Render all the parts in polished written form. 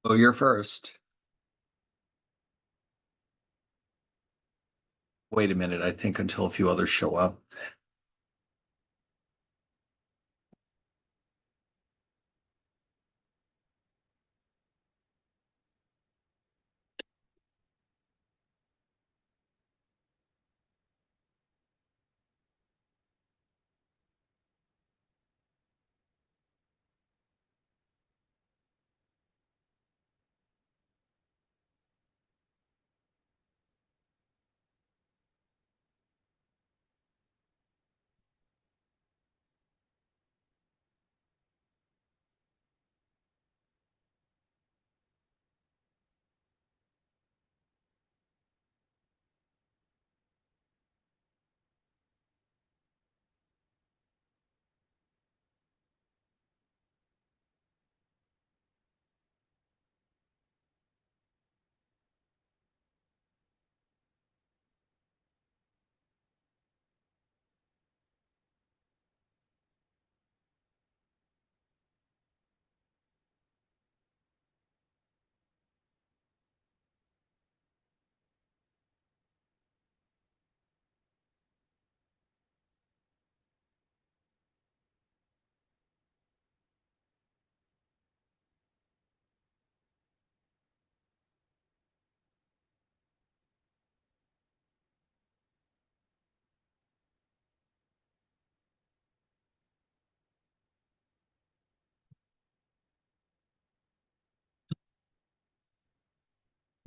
Oh, you're first. Wait a minute. I think until a few others show up.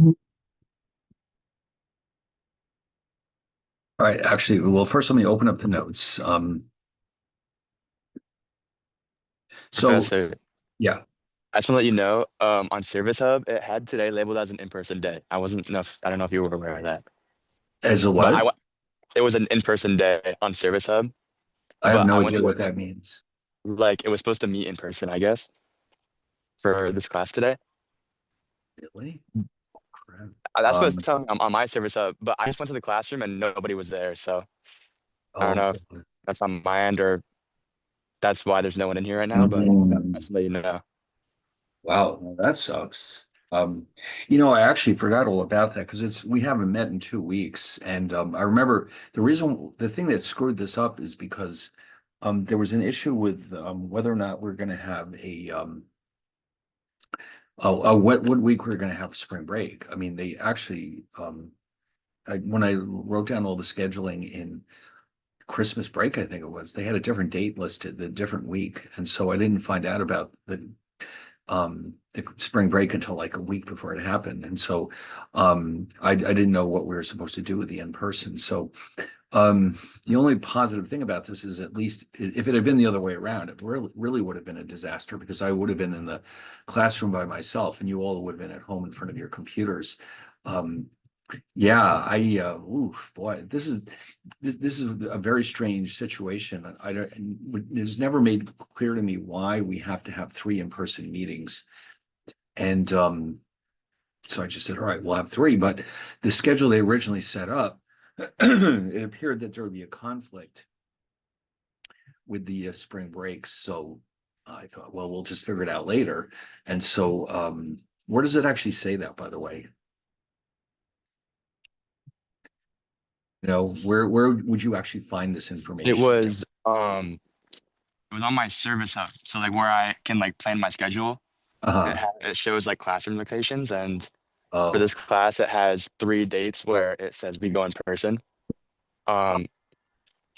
All right. Actually, well, first let me open up the notes. So Professor, yeah, I just want to let you know, on Service Hub, it had today labeled as an in-person day. I don't know if you were aware of that, as a but what? it was an in-person day on Service Hub, I have but I no went idea to, what that means. like, it was supposed to meet in person, I guess, for this class today. Really? Crap. That's what it's telling me on my Service Hub, but I just went to the classroom and nobody was there. So I don't Oh, know if that's on my end or that's why there's no one in here right now, but I mm, just let you know. wow. Well, that sucks. Um, I actually forgot all about that because we haven't met in 2 weeks, and I remember the thing that screwed this up is because there was an issue with whether or not we're going to have what week we're going to have spring break. I mean, they actually, when I wrote down all the scheduling in Christmas break, I think it was, they had a different date listed, the different week. And so I didn't find out about the spring break until like a week before it happened. And so I didn't know what we were supposed to do with the in-person. So the only positive thing about this is at least if it had been the other way around, it really would have been a disaster because I would have been in the classroom by myself and you all would have been at home in front of your computers. Um, yeah, oof, boy, this is a very strange situation. I don't, and it's never made clear to me why we have to have three in-person meetings. And so I just said, all right, we'll have three. But the schedule they originally set up, it appeared that there would be a conflict with the spring breaks. So I thought, well, we'll just figure it out later. And so, where does it actually say that, by the way? Where would you actually find this It information? was um it was on my Service Hub. So like where I can like plan my schedule. Uh-huh. It shows like classroom locations, and for Oh, this class, it has 3 dates where it says we go in person. Um,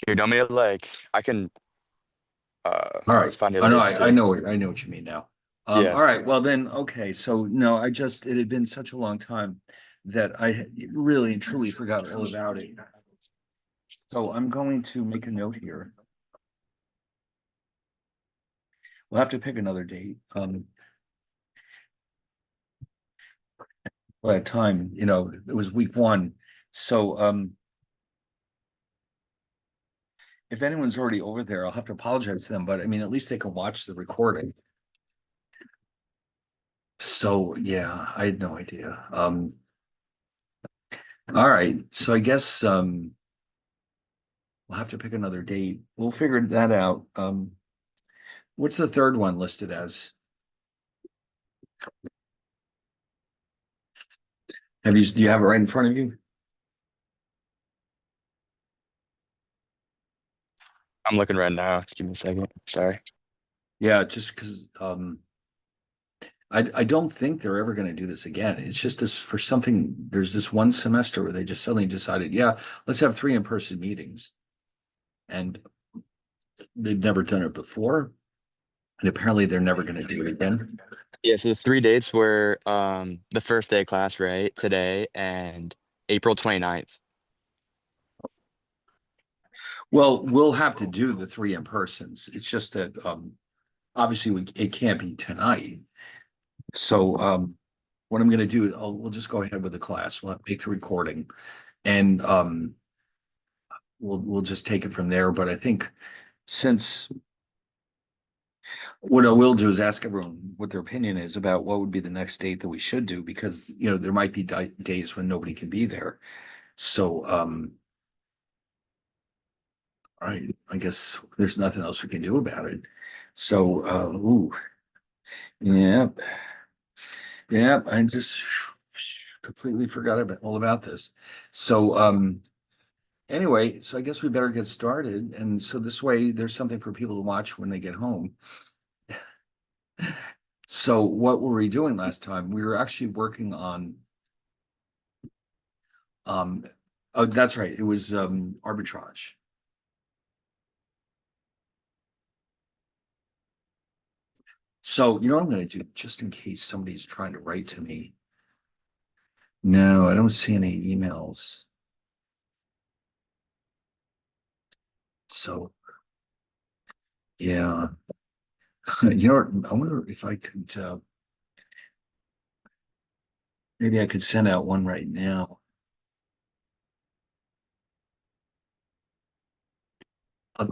Here, don't me like I can all right. find the I other know, dates I too. know, I know what you mean now. Yeah, All right. Well, then, okay. So no, it had been such a long time that really and truly forgot all about it. So I'm going to make a note here. We'll have to pick another date. By that time, it was week one. So, if anyone's already over there, I'll have to apologize to them, but I mean, at least they can watch the recording. So, yeah, I had no idea. All right. So I guess, we'll have to pick another date. We'll figure that out. What's the third one listed as? do you have it right in front of you? I'm looking right now. Just give me a second. Sorry. Yeah, just because I don't think they're ever going to do this again. It's just this for something. There's this one semester where they just suddenly decided, yeah, let's have three in-person meetings, and they've never done it before, and apparently they're never going to do it again. Yeah, so the 3 dates were the first day of class, right? Today and April 29th. Well, we'll have to do the three in-persons. It's just that obviously it can't be tonight. So what I'm going to do, we'll just go ahead with the class. We'll make the recording, and we'll just take it from there. But I think since what I will do is ask everyone what their opinion is about what would be the next date that we should do, because there might be days when nobody can be there. So all right, I guess there's nothing else we can do about it. So yeah, yeah, I just completely forgot about all about this. So anyway, so I guess we better get started. And so this way there's something for people to watch when they get home. So what were we doing last time? We were actually working on um oh, that's right. It was arbitrage. So you know what I'm gonna do just in case somebody's trying to write to me. No, I don't see any emails. So yeah. You know what? I wonder if I could maybe I could send out one right now.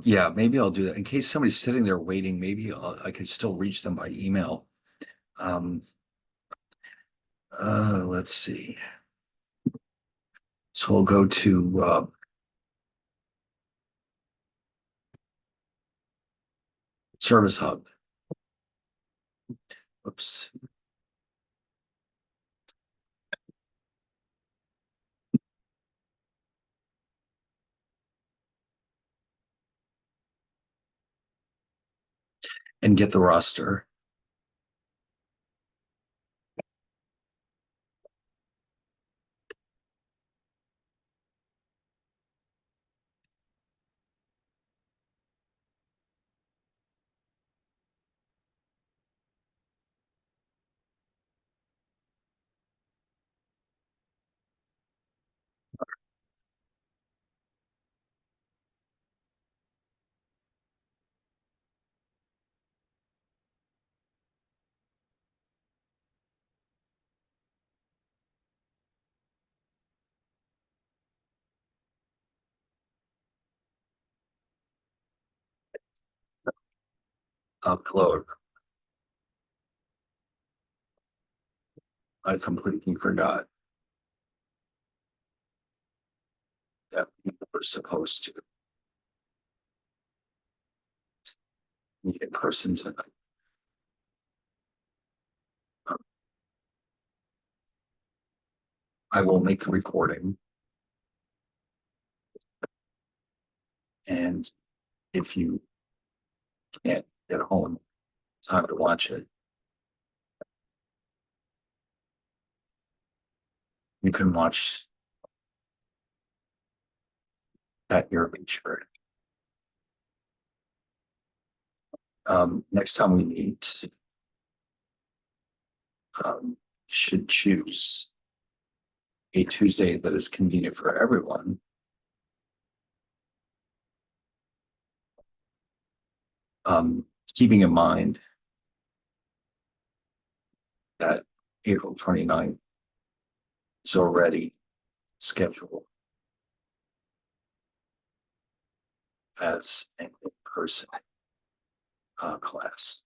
Yeah, maybe I'll do that in case somebody's sitting there waiting. Maybe I could still reach them by email. Um, let's see. So we'll go to Service Hub. Oops, and get the roster. Upload. I completely forgot that we were supposed to meet in person tonight. Um, I will make the recording, and if you can't get home, time to watch it, you can watch at your leisure. Next time we meet, should choose a Tuesday that is convenient for everyone. Keeping in mind that April 29th is already scheduled as an in-person class.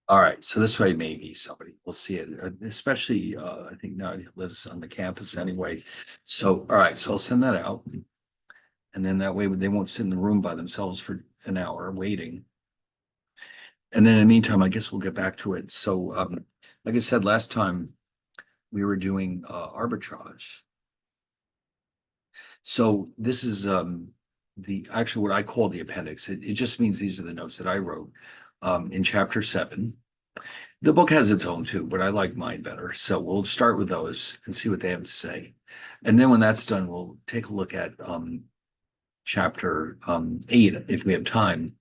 All right, so this way maybe somebody will see it, especially I think Nadia lives on the campus anyway. So all right, so I'll send that out. And then that way they won't sit in the room by themselves for an hour waiting. And then in the meantime, I guess we'll get back to it. So, like I said, last time we were doing arbitrage. So this is the actually what I call the appendix. It just means these are the notes that I wrote in chapter 7. The book has its own too, but I like mine better. So we'll start with those and see what they have to say. And then when that's done, we'll take a look at chapter 8 if we have time.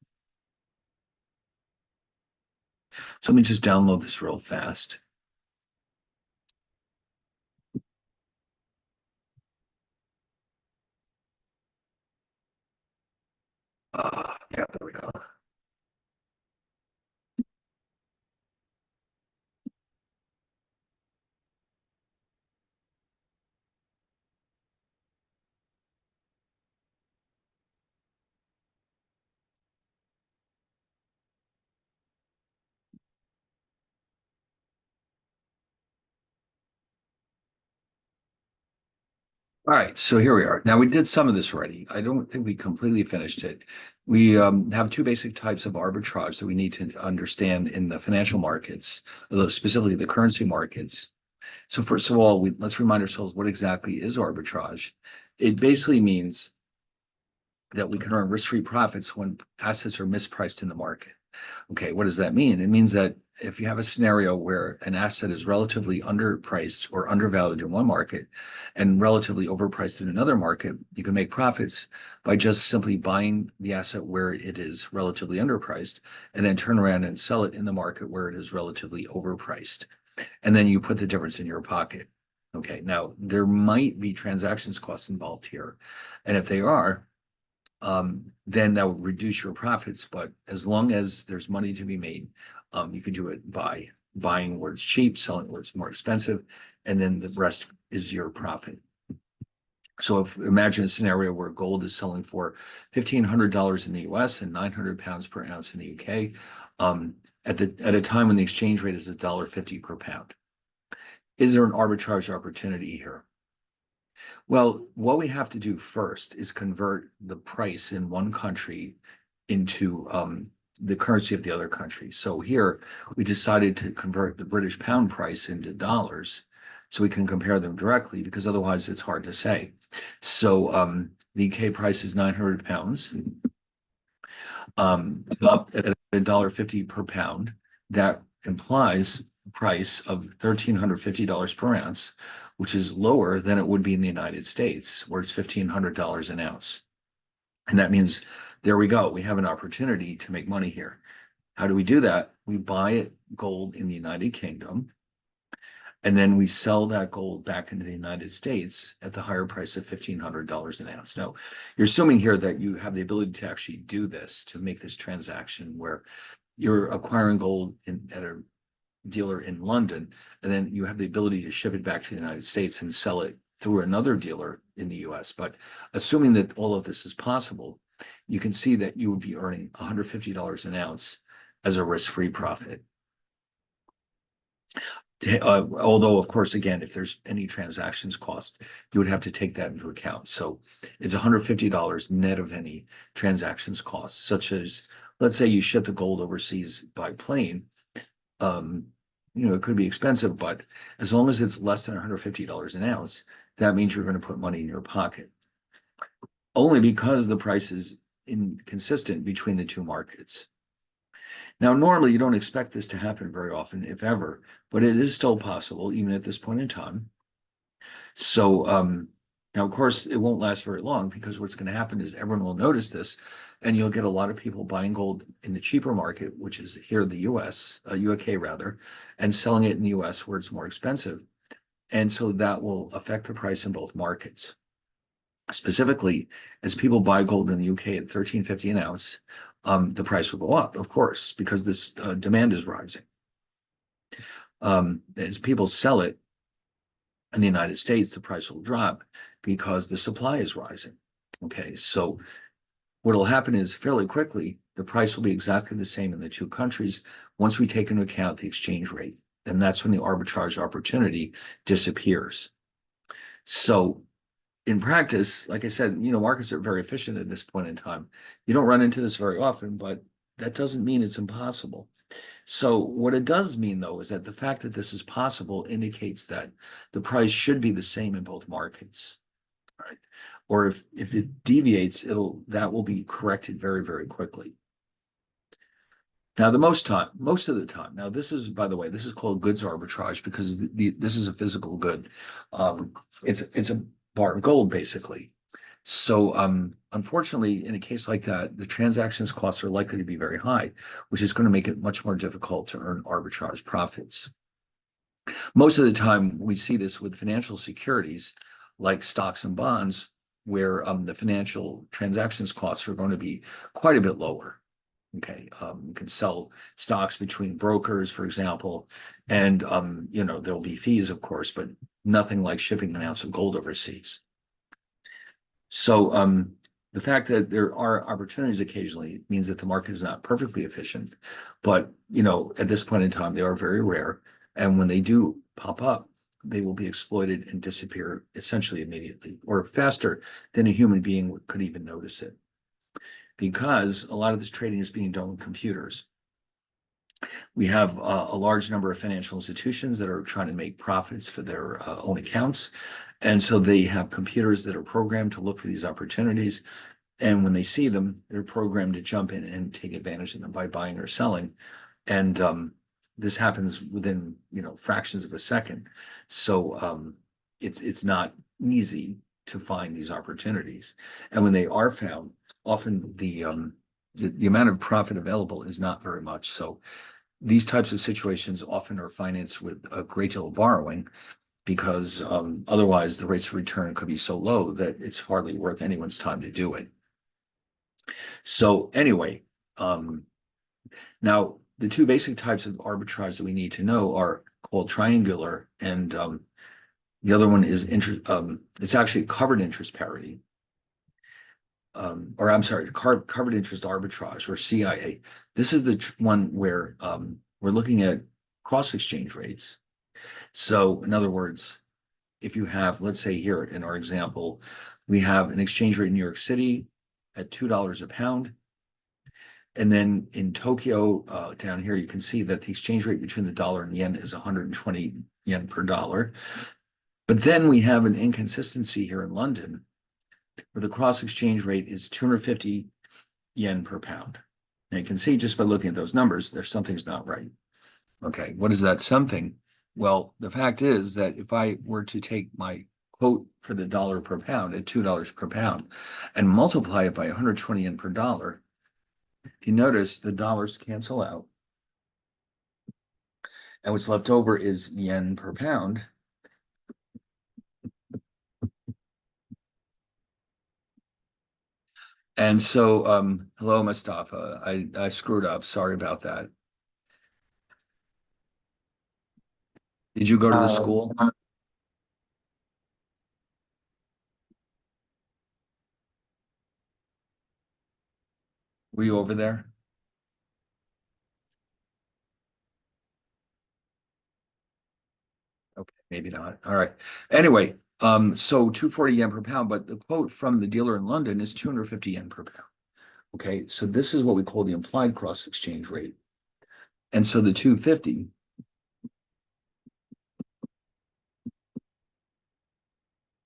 So let me just download this real fast. Yeah, there we go. All right, so here we are. Now we did some of this already. I don't think we completely finished it. We have two basic types of arbitrage that we need to understand in the financial markets, although specifically the currency markets. So first of all, let's remind ourselves what exactly is arbitrage. It basically means that we can earn risk-free profits when assets are mispriced in the market. Okay, what does that mean? It means that if you have a scenario where an asset is relatively underpriced or undervalued in one market and relatively overpriced in another market, you can make profits by just simply buying the asset where it is relatively underpriced and then turn around and sell it in the market where it is relatively overpriced. And then you put the difference in your pocket. Okay, now there might be transactions costs involved here. And if they are, then that would reduce your profits. But as long as there's money to be made, you could do it by buying where it's cheap, selling where it's more expensive, and then the rest is your profit. So if imagine a scenario where gold is selling for $1,500 in the US and 900 pounds per ounce in the UK, at a time when the exchange rate is $1.50 per pound. Is there an arbitrage opportunity here? Well, what we have to do first is convert the price in one country into the currency of the other country. So here we decided to convert the British pound price into dollars so we can compare them directly because otherwise it's hard to say. So the UK price is 900 pounds, up at $1.50 per pound. That implies a price of $1,350 per ounce, which is lower than it would be in the United States, where it's $1,500 an ounce. And that means there we go. We have an opportunity to make money here. How do we do that? We buy gold in the United Kingdom, and then we sell that gold back into the United States at the higher price of $1,500 an ounce. Now, you're assuming here that you have the ability to actually do this, to make this transaction where you're acquiring gold at a dealer in London, and then you have the ability to ship it back to the United States and sell it through another dealer in the US. But assuming that all of this is possible, you can see that you would be earning $150 an ounce as a risk-free profit. Although, of course, again, if there's any transactions cost, you would have to take that into account. So it's $150 net of any transactions costs, such as, let's say you ship the gold overseas by plane. It could be expensive, but as long as it's less than $150 an ounce, that means you're going to put money in your pocket. Only because the price is inconsistent between the two markets. Now, normally you don't expect this to happen very often, if ever, but it is still possible, even at this point in time. So now, of course, it won't last very long because what's going to happen is everyone will notice this, and you'll get a lot of people buying gold in the cheaper market, which is here in the US, UK rather, and selling it in the US where it's more expensive. And so that will affect the price in both markets. Specifically, as people buy gold in the UK at $13.50 an ounce, the price will go up, of course, because this demand is rising. As people sell it in the United States, the price will drop because the supply is rising. Okay, so what will happen is fairly quickly, the price will be exactly the same in the two countries once we take into account the exchange rate. And that's when the arbitrage opportunity disappears. So in practice, like I said, markets are very efficient at this point in time. You don't run into this very often, but that doesn't mean it's impossible. So what it does mean, though, is that the fact that this is possible indicates that the price should be the same in both markets, right? Or if it deviates, that will be corrected very, very quickly. Now, most of the time, now this is, by the way, this is called goods arbitrage because this is a physical good. Um, it's a bar of gold, basically. So, unfortunately, in a case like that, the transactions costs are likely to be very high, which is going to make it much more difficult to earn arbitrage profits. Most of the time, we see this with financial securities like stocks and bonds, where the financial transactions costs are going to be quite a bit lower. Okay, you can sell stocks between brokers, for example, and there'll be fees, of course, but nothing like shipping an ounce of gold overseas. So the fact that there are opportunities occasionally means that the market is not perfectly efficient, but at this point in time, they are very rare, and when they do pop up, they will be exploited and disappear essentially immediately, or faster than a human being could even notice it, because a lot of this trading is being done with computers. We have a large number of financial institutions that are trying to make profits for their own accounts. And so they have computers that are programmed to look for these opportunities. And when they see them, they're programmed to jump in and take advantage of them by buying or selling. And this happens within, fractions of a second. So it's not easy to find these opportunities. And when they are found, often the amount of profit available is not very much. So these types of situations often are financed with a great deal of borrowing because otherwise the rates of return could be so low that it's hardly worth anyone's time to do it. So anyway, now the two basic types of arbitrage that we need to know are called triangular, and the other one is it's actually covered interest parity. Or I'm sorry, covered interest arbitrage, or CIA. This is the one where we're looking at cross exchange rates. So, in other words, if you have, let's say here in our example, we have an exchange rate in New York City at $2 a pound. And then in Tokyo, down here, you can see that the exchange rate between the dollar and yen is 120 yen per dollar. But then we have an inconsistency here in London, where the cross exchange rate is 250 yen per pound. And you can see just by looking at those numbers, there's something's not right. Okay, what is that something? Well, the fact is that if I were to take my quote for the dollar per pound at $2 per pound and multiply it by 120 yen per dollar, you notice the dollars cancel out. And what's left over is yen per pound. And so, hello, Mustafa. I screwed up. Sorry about that. Did you go to the school? Were you over there? Okay, maybe not. All right. Anyway, so 240 yen per pound, but the quote from the dealer in London is 250 yen per pound. Okay, so this is what we call the implied cross exchange rate. And so the 250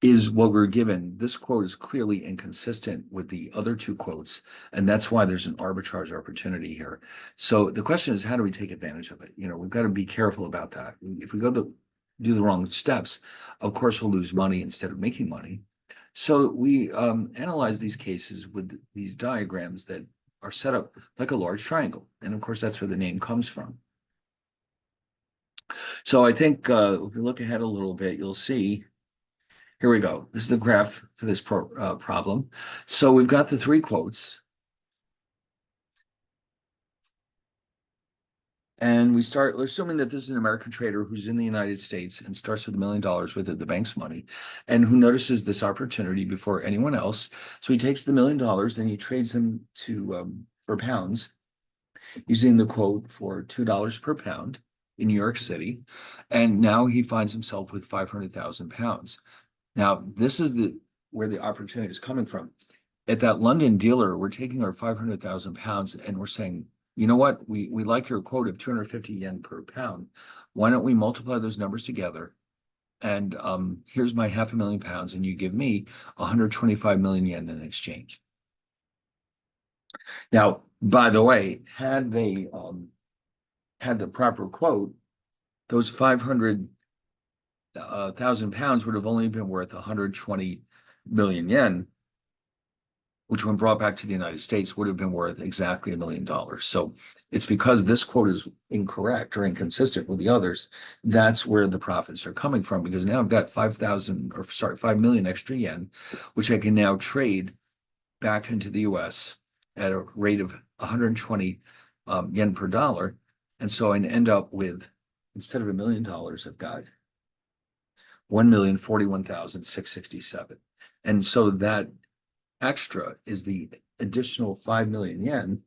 is what we're given. This quote is clearly inconsistent with the other two quotes, and that's why there's an arbitrage opportunity here. So the question is, how do we take advantage of it? We've got to be careful about that. If we do the wrong steps, of course, we'll lose money instead of making money. So we analyze these cases with these diagrams that are set up like a large triangle. And of course, that's where the name comes from. So I think if we look ahead a little bit, you'll see, here we go. This is the graph for this problem. So we've got the three quotes. And we're assuming that this is an American trader who's in the United States and starts with $1 million worth of the bank's money and who notices this opportunity before anyone else. So he takes the $1 million and he trades them for pounds using the quote for $2 per pound in New York City. And now he finds himself with 500,000 pounds. Now, this is where the opportunity is coming from. At that London dealer, we're taking our 500,000 pounds and we're saying, you know what, we like your quote of 250 yen per pound. Why don't we multiply those numbers together? And here's my 500,000 pounds, and you give me 125 million yen in exchange. Now, by the way, had they had the proper quote, those 500,000 pounds would have only been worth 120 million yen, which when brought back to the United States would have been worth exactly $1 million. So it's because this quote is incorrect or inconsistent with the others. That's where the profits are coming from, because now I've got 5 million extra yen, which I can now trade back into the US at a rate of 120 yen per dollar. And so I end up with, instead of $1 million, I've got 1,041,667. And so that extra is the additional 5 million yen.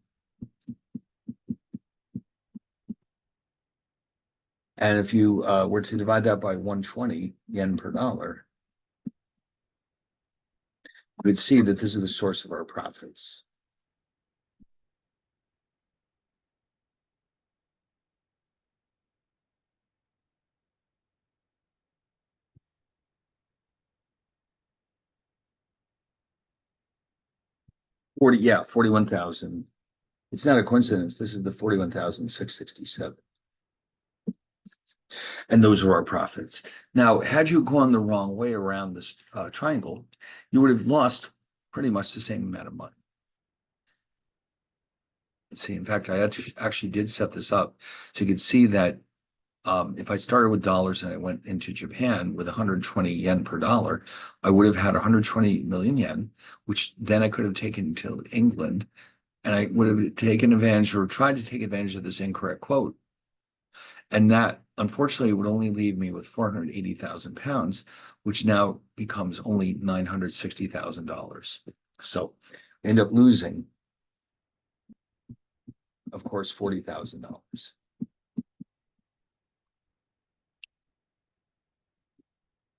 And if you were to divide that by 120 yen per dollar, you would see that this is the source of our profits. Yeah, 41,000. It's not a coincidence. This is the 41,667. And those are our profits. Now, had you gone the wrong way around this triangle, you would have lost pretty much the same amount of money. Let's see, in fact, I actually did set this up so you could see that if I started with dollars and I went into Japan with 120 yen per dollar, I would have had 120 million yen, which then I could have taken to England, and I would have taken advantage or tried to take advantage of this incorrect quote. And that, unfortunately, would only leave me with 480,000 pounds, which now becomes only $960,000. So I end up losing, of course, $40,000.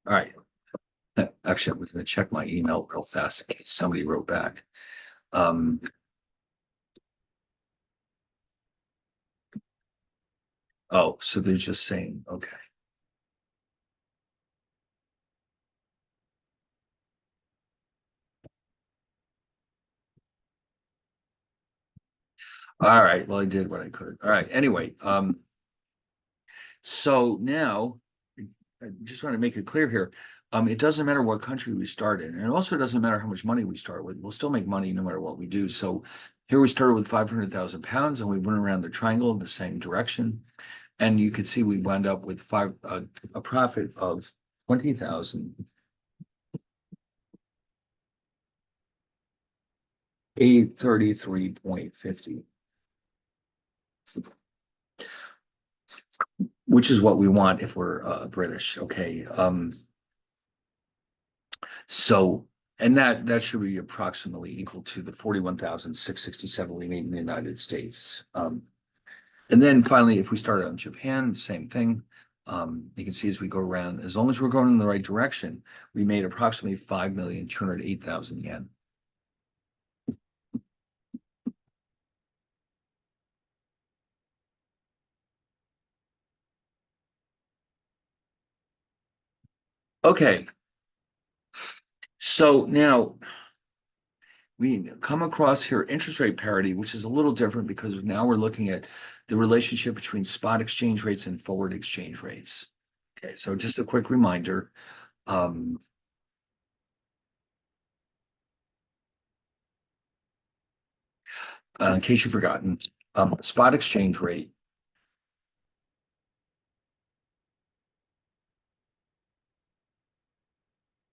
All right. Actually, I'm going to check my email real fast in case somebody wrote back. Um, oh, so they're just saying, okay. All right. Well, I did what I could. All right. Anyway, so now I just want to make it clear here. It doesn't matter what country we start in, and it also doesn't matter how much money we start with. We'll still make money no matter what we do. So here we started with 500,000 pounds, and we went around the triangle in the same direction, and you could see we wound up with a profit of 20,000. 833.50, which is what we want if we're British. Okay. So, and that should be approximately equal to the 41,667 we made in the United States. And then finally, if we started on Japan, same thing. You can see as we go around, as long as we're going in the right direction, we made approximately 5,208,000 yen. Okay. So now we come across here interest rate parity, which is a little different because now we're looking at the relationship between spot exchange rates and forward exchange rates. Okay, so just a quick reminder. In case you've forgotten, spot exchange rate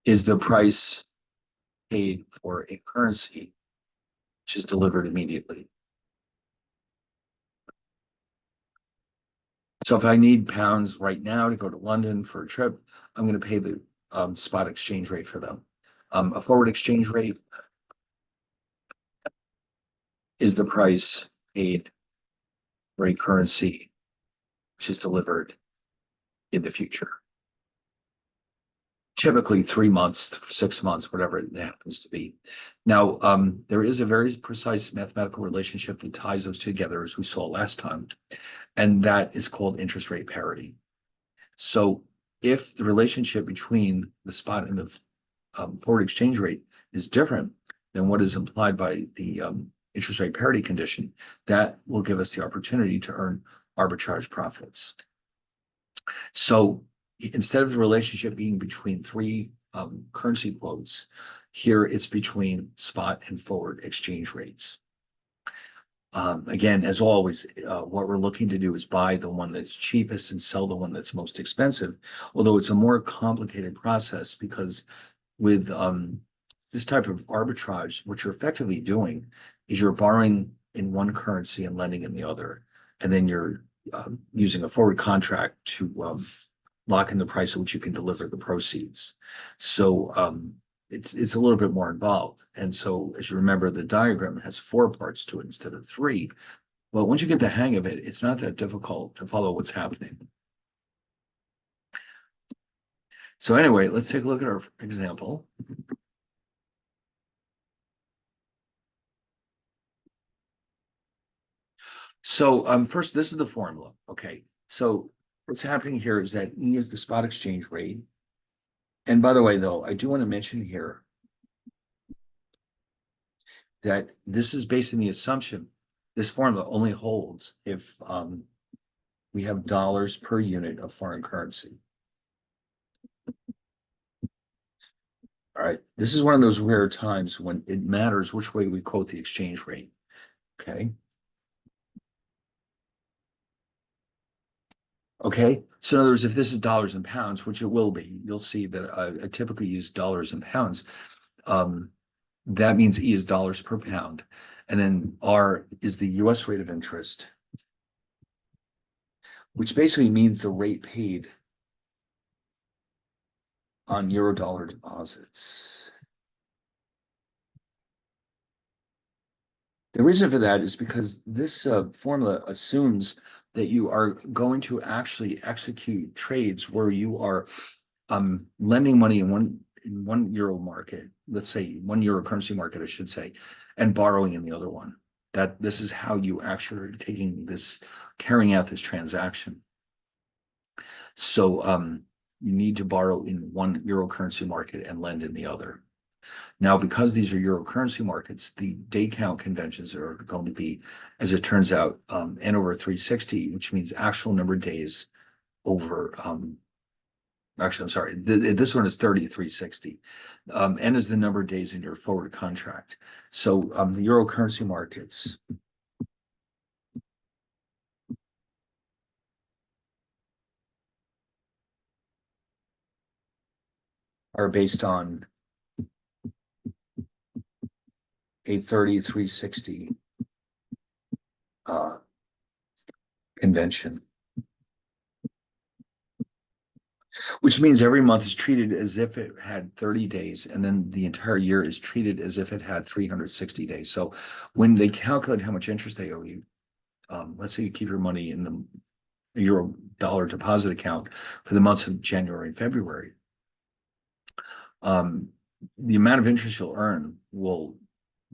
is the price paid for a currency which is delivered immediately. So if I need pounds right now to go to London for a trip, I'm going to pay the spot exchange rate for them. A forward exchange rate is the price paid for a currency which is delivered in the future. typically 3 months, 6 months, whatever it happens to be. Now, there is a very precise mathematical relationship that ties those together, as we saw last time, and that is called interest rate parity. So if the relationship between the spot and the forward exchange rate is different than what is implied by the interest rate parity condition, that will give us the opportunity to earn arbitrage profits. So instead of the relationship being between three currency quotes, here it's between spot and forward exchange rates. Again, as always, what we're looking to do is buy the one that's cheapest and sell the one that's most expensive, although it's a more complicated process because with this type of arbitrage, what you're effectively doing is you're borrowing in one currency and lending in the other, and then you're using a forward contract to lock in the price at which you can deliver the proceeds. So it's a little bit more involved. And so, as you remember, the diagram has 4 parts to it instead of 3. Well, once you get the hang of it, it's not that difficult to follow what's happening. So anyway, let's take a look at our example. So first, this is the formula. Okay, so what's happening here is that E is the spot exchange rate. And by the way, though, I do want to mention here that this is based on the assumption this formula only holds if we have dollars per unit of foreign currency. All right, this is one of those rare times when it matters which way we quote the exchange rate. Okay. Okay, so in other words, if this is dollars and pounds, which it will be, you'll see that I typically use dollars and pounds. That means E is dollars per pound. And then R is the US rate of interest, which basically means the rate paid on euro dollar deposits. The reason for that is because this formula assumes that you are going to actually execute trades where you are lending money in one euro market, let's say 1 euro currency market, I should say, and borrowing in the other one. That this is how you actually are carrying out this transaction. So you need to borrow in 1 euro currency market and lend in the other. Now, because these are euro currency markets, the day count conventions are going to be, as it turns out, n over 360, which means actual number of days over actually, I'm sorry, this one is 3360. N is the number of days in your forward contract. So the euro currency markets are based on a 3360 convention, which means every month is treated as if it had 30 days, and then the entire year is treated as if it had 360 days. So when they calculate how much interest they owe you, let's say you keep your money in the euro dollar deposit account for the months of January and February, the amount of interest you'll earn will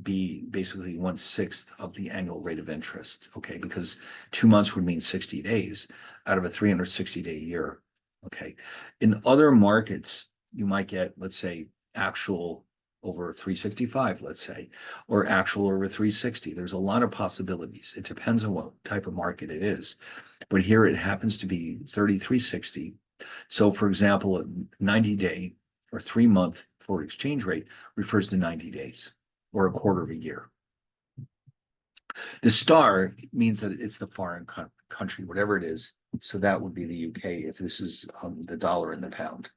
be basically 1/6 of the annual rate of interest. Okay, because 2 months would mean 60 days out of a 360-day year. Okay, in other markets, you might get, let's say, actual over 365, let's say, or actual over 360. There's a lot of possibilities. It depends on what type of market it is. But here it happens to be 3360. So, for example, a 90-day or 3-month forward exchange rate refers to 90 days or a quarter of a year. The star means that it's the foreign country, whatever it is. So that would be the UK if this is the dollar and the pound.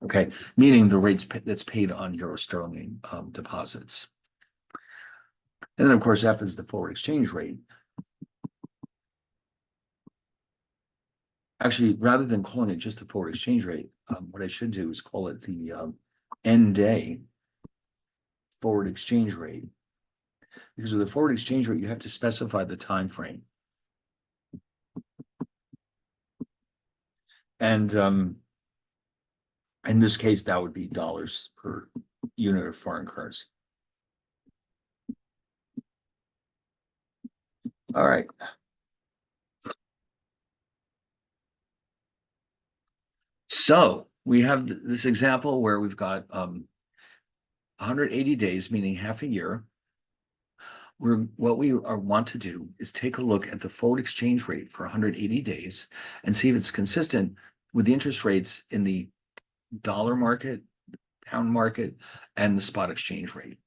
Okay, meaning the rates that's paid on euro sterling deposits. And then, of course, F is the forward exchange rate. Actually, rather than calling it just the forward exchange rate, what I should do is call it the end day forward exchange rate. Because with the forward exchange rate, you have to specify the time frame. And In this case, that would be dollars per unit of foreign currency. All right. So we have this example where we've got 180 days, meaning half a year. What we want to do is take a look at the forward exchange rate for 180 days and see if it's consistent with the interest rates in the dollar market, pound market, and the spot exchange rate.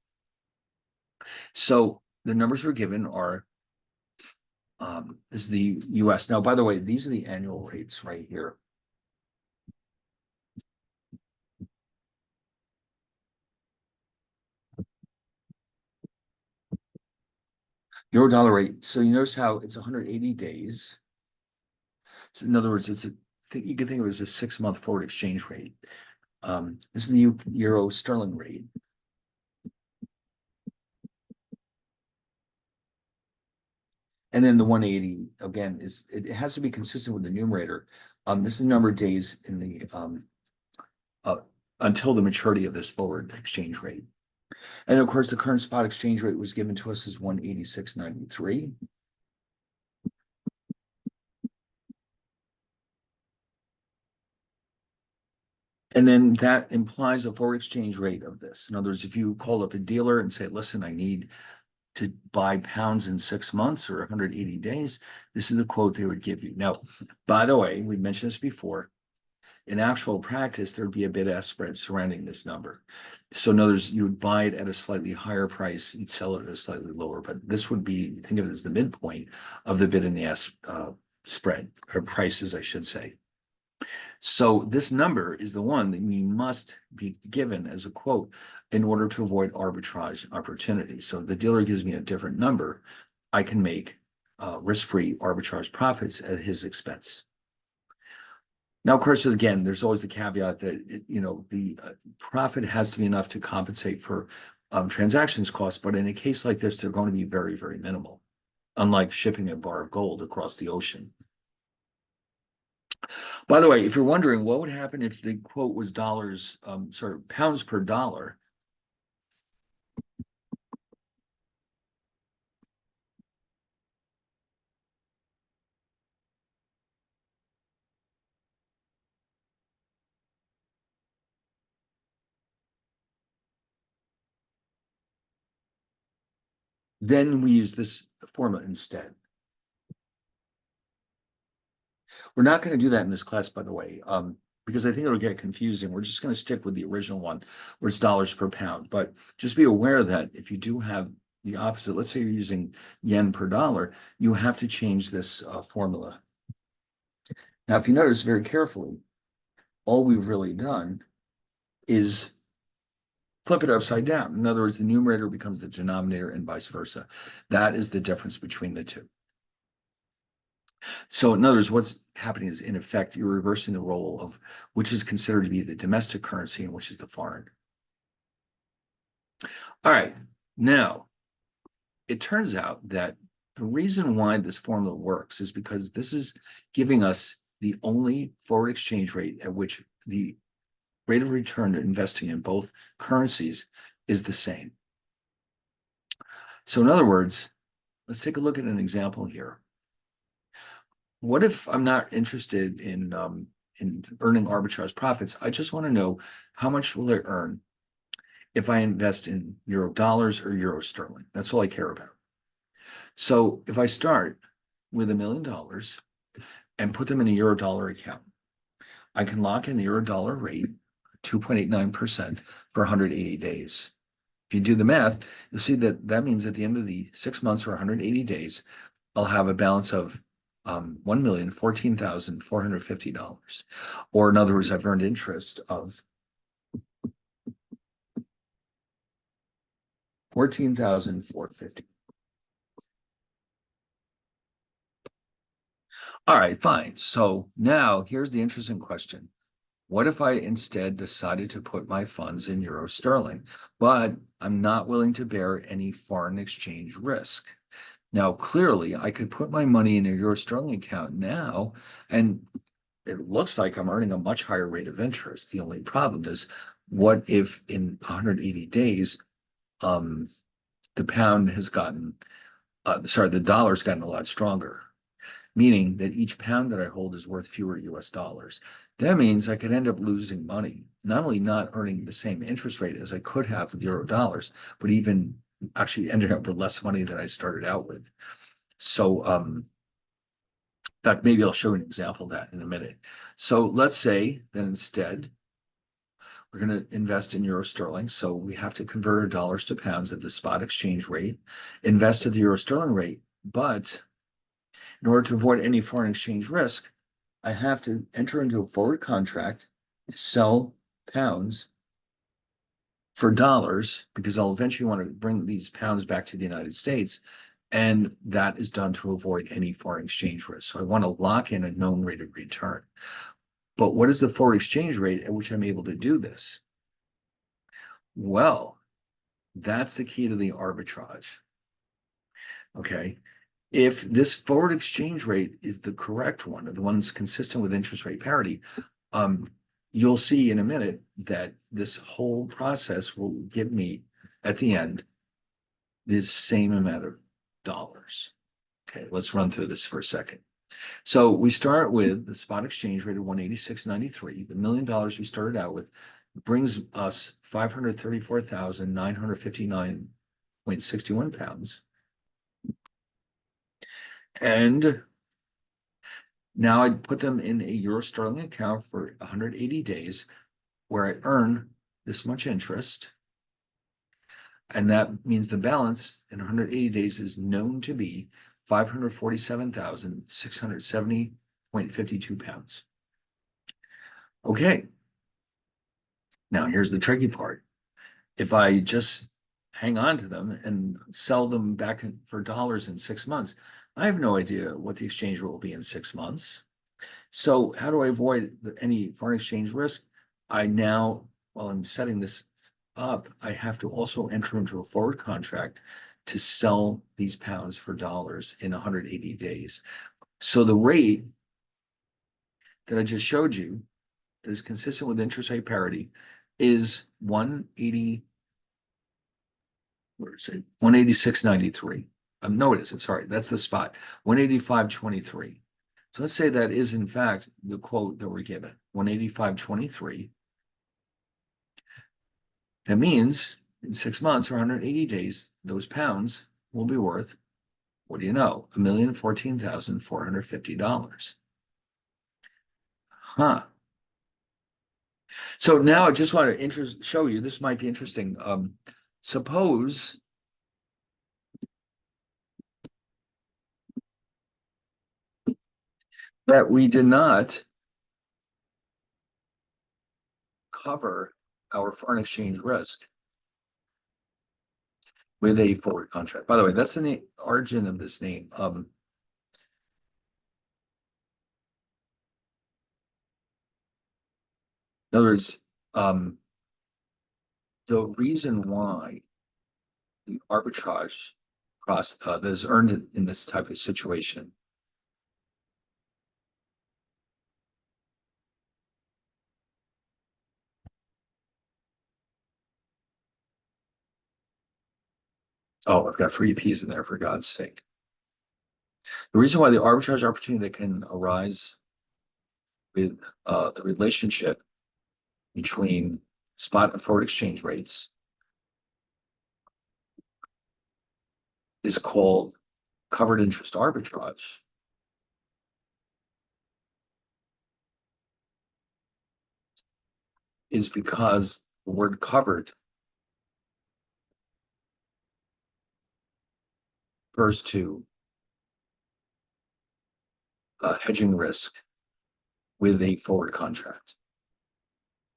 So the numbers we're given are this is the US. Now, by the way, these are the annual rates right here. Euro dollar rate. So you notice how it's 180 days. So in other words, you can think of it as a 6-month forward exchange rate. This is the euro sterling rate. And then the 180 again it has to be consistent with the numerator. This is the number of days in the uh, until the maturity of this forward exchange rate. And of course, the current spot exchange rate was given to us as 186.93. And then that implies a forward exchange rate of this. In other words, if you call up a dealer and say, listen, I need to buy pounds in 6 months or 180 days, this is the quote they would give you. Now, by the way, we mentioned this before. In actual practice, there'd be a bid-ask spread surrounding this number. So in other words, you would buy it at a slightly higher price, you'd sell it at a slightly lower, but this would be, think of it as the midpoint of the bid and the ask spread, or prices, I should say. So this number is the one that we must be given as a quote in order to avoid arbitrage opportunities. So if the dealer gives me a different number, I can make risk-free arbitrage profits at his expense. Now, of course, again, there's always the caveat that the profit has to be enough to compensate for transactions costs, but in a case like this, they're going to be very, very minimal, unlike shipping a bar of gold across the ocean. By the way, if you're wondering what would happen if the quote was dollars, pounds per dollar, then we use this formula instead. We're not going to do that in this class, by the way, because I think it'll get confusing. We're just going to stick with the original one where it's dollars per pound. But just be aware that if you do have the opposite, let's say you're using yen per dollar, you have to change this formula. Now, if you notice very carefully, all we've really done is flip it upside down. In other words, the numerator becomes the denominator and vice versa. That is the difference between the two. So in other words, what's happening is, in effect, you're reversing the role of which is considered to be the domestic currency and which is the foreign. All right, now, it turns out that the reason why this formula works is because this is giving us the only forward exchange rate at which the rate of return to investing in both currencies is the same. So in other words, let's take a look at an example here. What if I'm not interested in earning arbitrage profits? I just want to know how much will I earn if I invest in euro dollars or euro sterling. That's all I care about. So if I start with $1 million and put them in a euro dollar account, I can lock in the euro dollar rate, 2.89% for 180 days. If you do the math, you'll see that that means at the end of the 6 months or 180 days, I'll have a balance of $1,014,450. Or in other words, I've earned interest of $14,450. All right, fine. So now here's the interesting question. What if I instead decided to put my funds in euro sterling, but I'm not willing to bear any foreign exchange risk? Now, clearly, I could put my money in a euro sterling account now, and it looks like I'm earning a much higher rate of interest. The only problem is, what if in 180 days, the pound has gotten, the dollar's gotten a lot stronger, meaning that each pound that I hold is worth fewer US dollars. That means I could end up losing money, not only not earning the same interest rate as I could have with euro dollars, but even actually ended up with less money than I started out with. So, in fact, maybe I'll show you an example of that in a minute. So let's say that instead we're going to invest in euro sterling. So we have to convert our dollars to pounds at the spot exchange rate, invest at the euro sterling rate. But in order to avoid any foreign exchange risk, I have to enter into a forward contract, sell pounds for dollars, because I'll eventually want to bring these pounds back to the United States. And that is done to avoid any foreign exchange risk. So I want to lock in a known rate of return. But what is the forward exchange rate at which I'm able to do this? Well, that's the key to the arbitrage. Okay. If this forward exchange rate is the correct one, or the one that's consistent with interest rate parity, you'll see in a minute that this whole process will give me at the end this same amount of dollars. Okay, let's run through this for a second. So we start with the spot exchange rate of 186.93. The $1 million we started out with brings us 534,959.61 pounds. And now I put them in a euro sterling account for 180 days, where I earn this much interest. And that means the balance in 180 days is known to be 547,670.52 pounds. Okay. Now here's the tricky part. If I just hang on to them and sell them back for dollars in 6 months, I have no idea what the exchange rate will be in 6 months. So how do I avoid any foreign exchange risk? I now, while I'm setting this up, I have to also enter into a forward contract to sell these pounds for dollars in 180 days. So the rate that I just showed you that is consistent with interest rate parity is 180, where is it? 186.93. No, it isn't. Sorry, that's the spot. 185.23. So let's say that is in fact the quote that we're given, 185.23. That means in 6 months or 180 days, those pounds will be worth, what do you know, $1,014,450. Huh. So now I just want to show you, this might be interesting. Suppose that we did not cover our foreign exchange risk with a forward contract. By the way, that's the origin of this name. In other words, the reason why the arbitrage process that is earned in this type of situation oh, I've got three P's in there, for God's sake. The reason why the arbitrage opportunity that can arise with the relationship between spot and forward exchange rates is called covered interest arbitrage. Is because the word covered refers to hedging risk with a forward contract.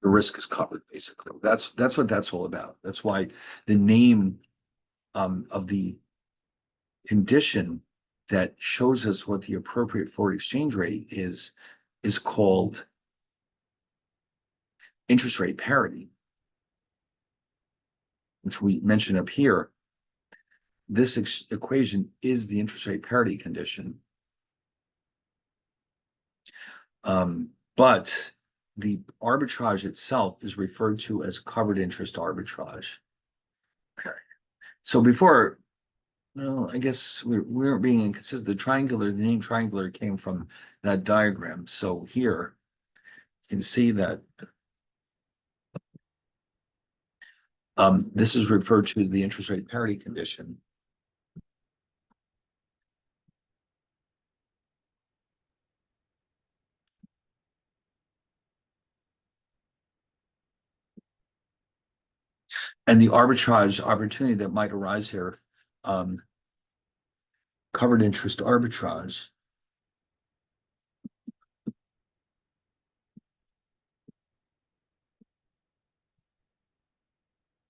The risk is covered, basically. That's what that's all about. That's why the name of the condition that shows us what the appropriate forward exchange rate is called interest rate parity, which we mentioned up here. This equation is the interest rate parity condition. but the arbitrage itself is referred to as covered interest arbitrage. Okay. So before, well, I guess we weren't being inconsistent. The name triangular came from that diagram. So here you can see that this is referred to as the interest rate parity condition. And the arbitrage opportunity that might arise here, um, covered interest arbitrage,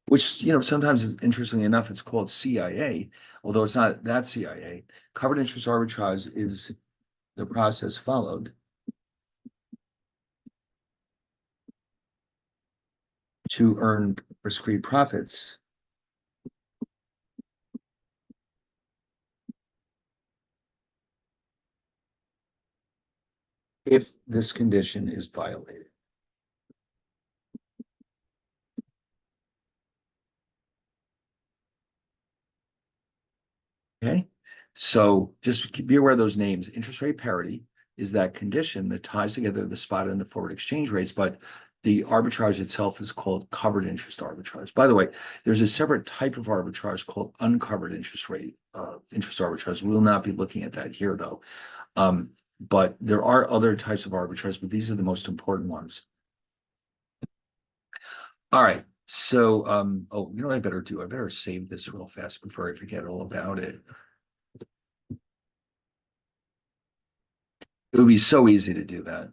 which, sometimes is interestingly enough, it's called CIA, although it's not that CIA. Covered interest arbitrage is the process followed to earn risk-free profits if this condition is violated. Okay, so just be aware of those names. Interest rate parity is that condition that ties together the spot and the forward exchange rates, but the arbitrage itself is called covered interest arbitrage. By the way, there's a separate type of arbitrage called uncovered interest arbitrage. We will not be looking at that here, though. But there are other types of arbitrage, but these are the most important ones. All right. So, oh, you know what I better do? I better save this real fast before I forget all about it. It would be so easy to do that.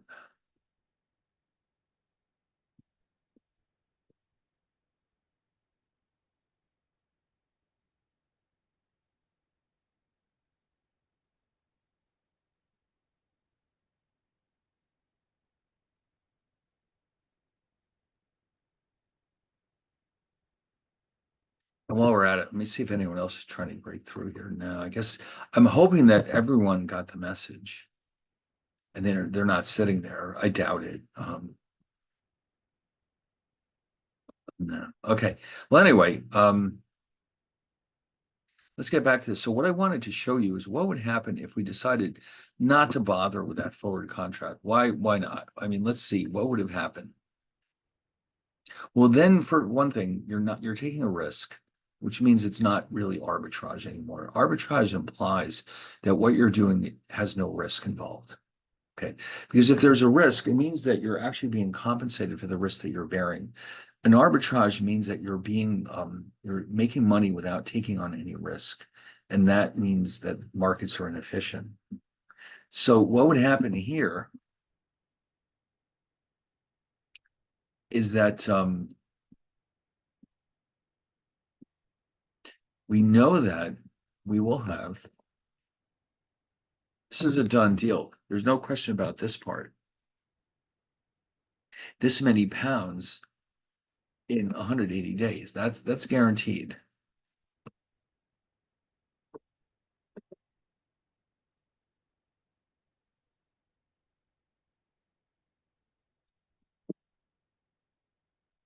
And while we're at it, let me see if anyone else is trying to break through here now. I guess I'm hoping that everyone got the message and they're not sitting there. I doubt it. No. Okay. Well, anyway, let's get back to this. So what I wanted to show you is what would happen if we decided not to bother with that forward contract. Why not? I mean, let's see what would have happened. Well, then for one thing, you're taking a risk, which means it's not really arbitrage anymore. Arbitrage implies that what you're doing has no risk involved. Okay. Because if there's a risk, it means that you're actually being compensated for the risk that you're bearing. An arbitrage means that you're making money without taking on any risk. And that means that markets are inefficient. So what would happen here is that we know that we will have, this is a done deal. There's no question about this part. This many pounds in 180 days. That's guaranteed.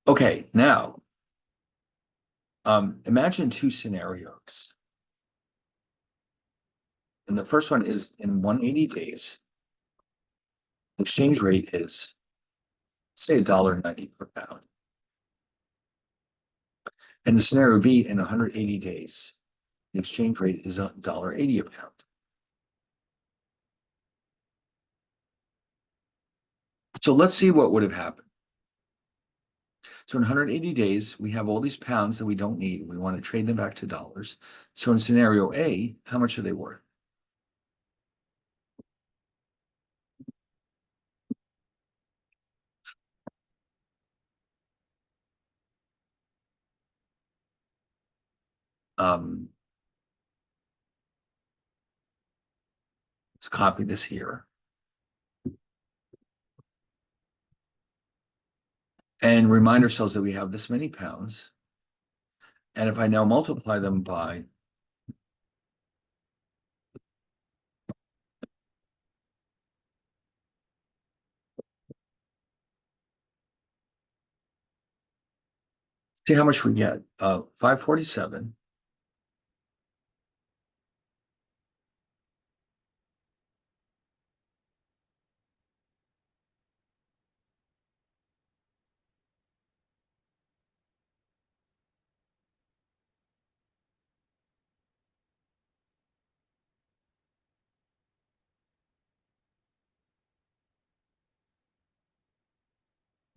Okay, now imagine two scenarios. And the first one is in 180 days, exchange rate is, say, $1.90 per pound. And the scenario B in 180 days, the exchange rate is $1.80 a pound. So let's see what would have happened. So in 180 days, we have all these pounds that we don't need. We want to trade them back to dollars. So in scenario A, how much are they worth? Um, let's copy this here. And remind ourselves that we have this many pounds. And if I now multiply them by See how much we get. 547.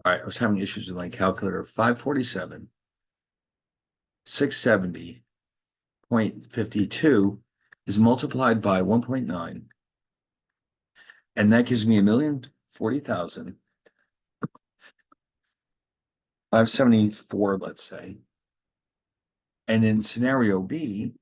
All right, I was having issues with my calculator. 547, 670.52 is multiplied by 1.9, and that gives me 1,040,000. 574, let's say. And in scenario B,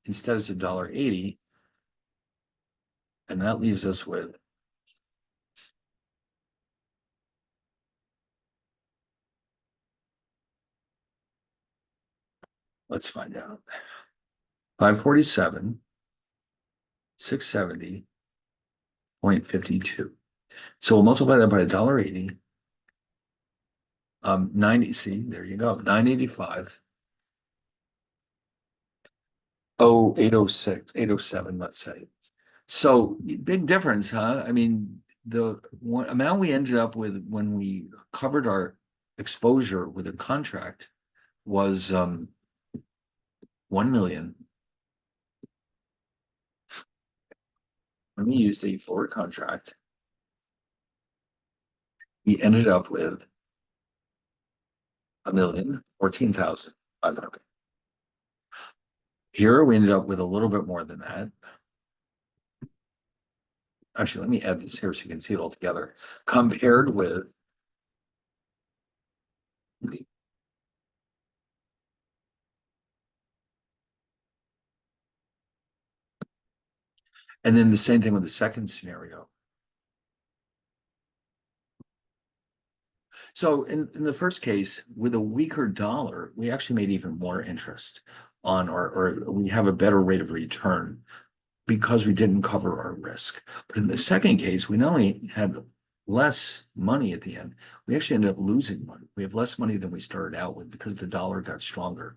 instead it's $1.80, and that leaves us with, let's find out. 547, 670.52. So we'll multiply that by $1.80. 90, see, there you go, 985. 806, 807, let's say. So big difference, huh? I mean, the one amount we ended up with when we covered our exposure with a contract was 1 million. When we used a forward contract, we ended up with 1,014,500. Here we ended up with a little bit more than that. Actually, let me add this here so you can see it all together. Compared with and then the same thing with the second scenario. So in the first case, with a weaker dollar, we actually made even more interest on or we have a better rate of return because we didn't cover our risk. But in the second case, we not only had less money at the end, we actually ended up losing money. We have less money than we started out with because the dollar got stronger.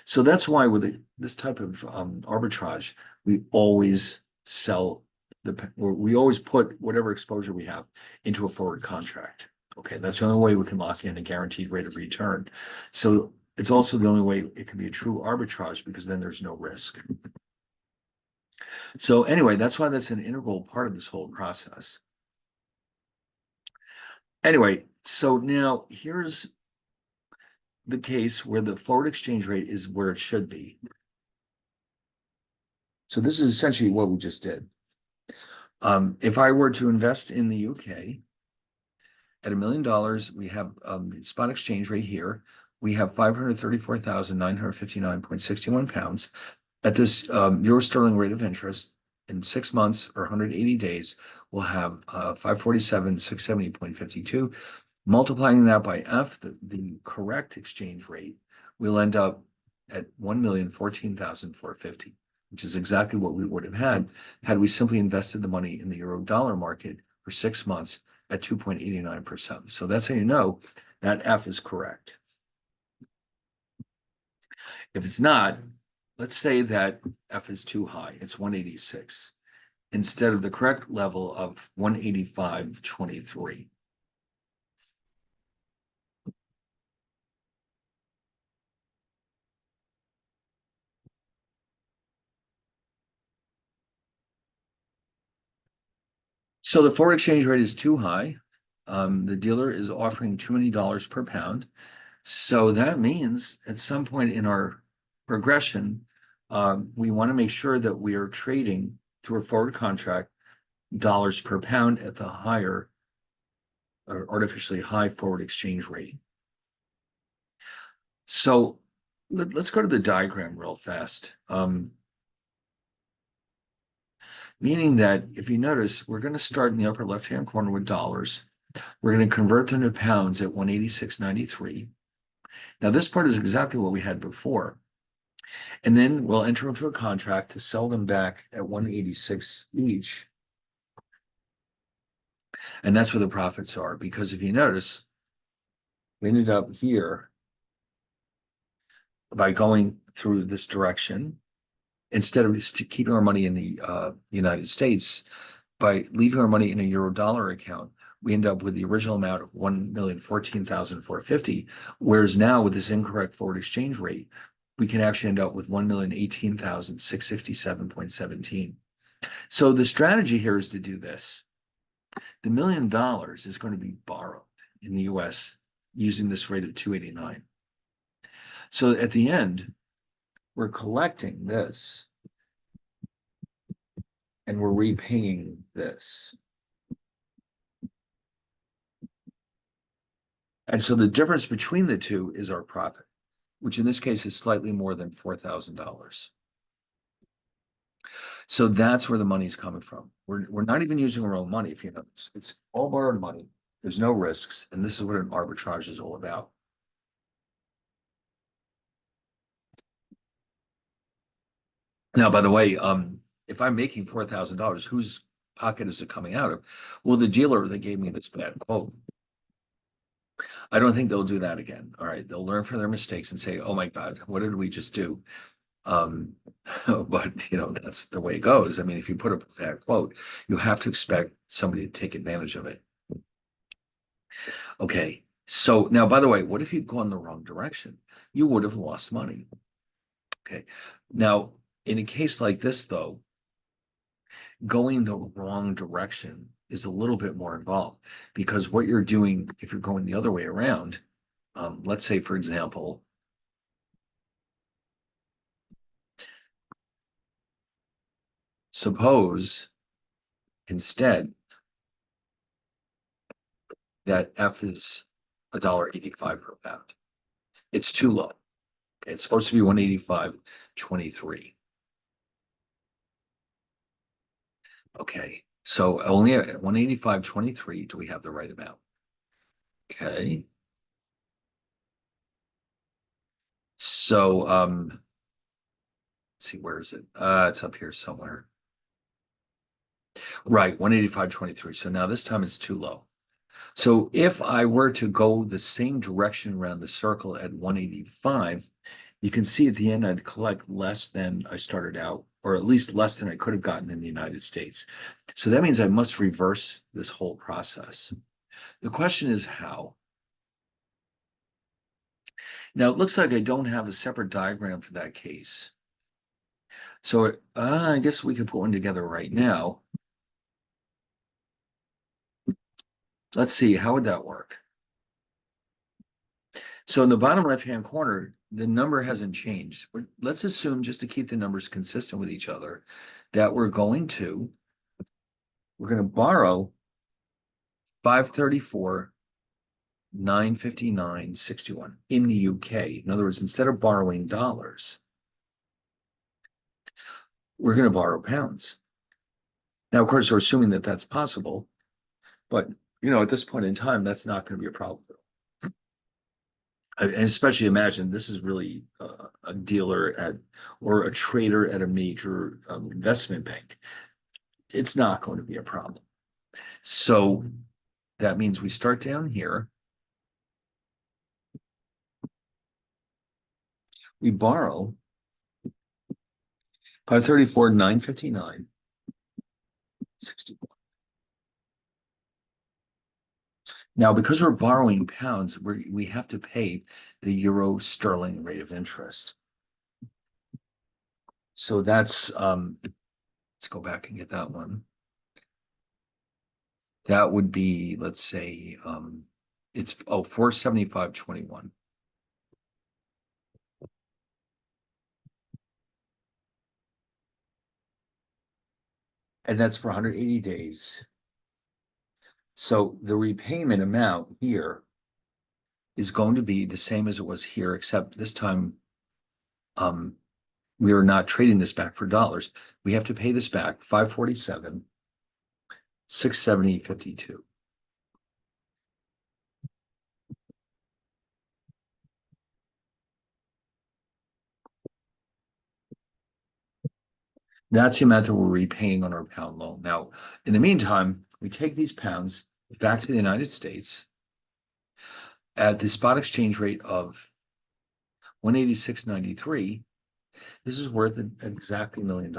So that's why with this type of arbitrage, we always sell or we always put whatever exposure we have into a forward contract. Okay, that's the only way we can lock in a guaranteed rate of return. So it's also the only way it can be a true arbitrage because then there's no risk. So anyway, that's why that's an integral part of this whole process. Anyway, so now here's the case where the forward exchange rate is where it should be. So this is essentially what we just did. If I were to invest in the UK at $1 million, we have the spot exchange rate here. We have 534,959.61 pounds. At this euro sterling rate of interest, in 6 months or 180 days, we'll have 547,670.52. Multiplying that by F, the correct exchange rate, we'll end up at 1,014,450, which is exactly what we would have had we simply invested the money in the euro dollar market for 6 months at 2.89%. So that's how you know that F is correct. If it's not, let's say that F is too high, it's 186, instead of the correct level of 185.23. So the forward exchange rate is too high. The dealer is offering too many dollars per pound. So that means at some point in our progression, we want to make sure that we are trading through a forward contract dollars per pound at the higher or artificially high forward exchange rate. So let's go to the diagram real fast. Meaning that if you notice, we're going to start in the upper left-hand corner with dollars. We're going to convert them to pounds at 186.93. Now, this part is exactly what we had before. And then we'll enter into a contract to sell them back at 186 each. And that's where the profits are. Because if you notice, we ended up here by going through this direction instead of just keeping our money in the United States. By leaving our money in a euro dollar account, we end up with the original amount of 1,014,450. Whereas now with this incorrect forward exchange rate, we can actually end up with 1,018,667.17. So the strategy here is to do this. The $1 million is going to be borrowed in the US using this rate of 289. So at the end, we're collecting this and we're repaying this. And so the difference between the two is our profit, which in this case is slightly more than $4,000. So that's where the money's coming from. We're not even using our own money, if you notice. It's all borrowed money. There's no risks. And this is what an arbitrage is all about. Now, by the way, if I'm making $4,000, whose pocket is it coming out of? Well, the dealer that gave me this bad quote. I don't think they'll do that again. All right. They'll learn from their mistakes and say, oh my God, what did we just do? But you know, that's the way it goes. I mean, if you put a bad quote, you have to expect somebody to take advantage of it. Okay. So now, by the way, what if you'd gone the wrong direction? You would have lost money. Okay. Now, in a case like this, though, going the wrong direction is a little bit more involved because what you're doing, if you're going the other way around, let's say, for example, suppose instead that F is $1.85 per pound. It's too low. Okay, it's supposed to be 185.23. Okay, so only at 185.23 do we have the right amount. Okay. So let's see, where is it? It's up here somewhere. Right, 185.23. So now this time it's too low. So if I were to go the same direction around the circle at 185, you can see at the end I'd collect less than I started out, or at least less than I could have gotten in the United States. So that means I must reverse this whole process. The question is how? Now it looks like I don't have a separate diagram for that case. So I guess we could put one together right now. Let's see, how would that work? So in the bottom left-hand corner, the number hasn't changed. Let's assume, just to keep the numbers consistent with each other, that we're going to borrow 534, 959.61 in the UK. In other words, instead of borrowing dollars, we're going to borrow pounds. Now, of course, we're assuming that that's possible, but you know, at this point in time, that's not going to be a problem. And especially imagine this is really a dealer at or a trader at a major investment bank. It's not going to be a problem. So that means we start down here. We borrow 534, 959, 61. Now, because we're borrowing pounds, we have to pay the euro sterling rate of interest. So that's let's go back and get that one. That would be, let's say, it's 475.21. And that's for 180 days. So the repayment amount here is going to be the same as it was here, except this time we are not trading this back for dollars. We have to pay this back 547, 670.52. That's the amount that we're repaying on our pound loan. Now, in the meantime, we take these pounds back to the United States at the spot exchange rate of 186.93. This is worth exactly $1 million.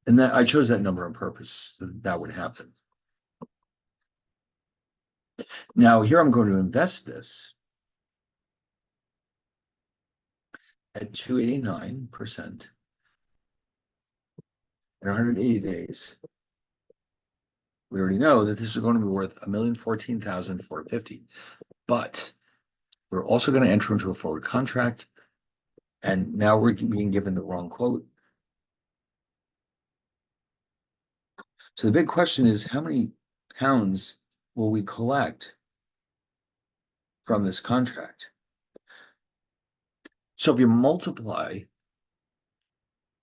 And that I chose that number on purpose so that would happen. Now, here I'm going to invest this at 289% in 180 days. We already know that this is going to be worth 1,014,450. But we're also going to enter into a forward contract. And now we're being given the wrong quote. So the big question is, how many pounds will we collect from this contract? So if you multiply,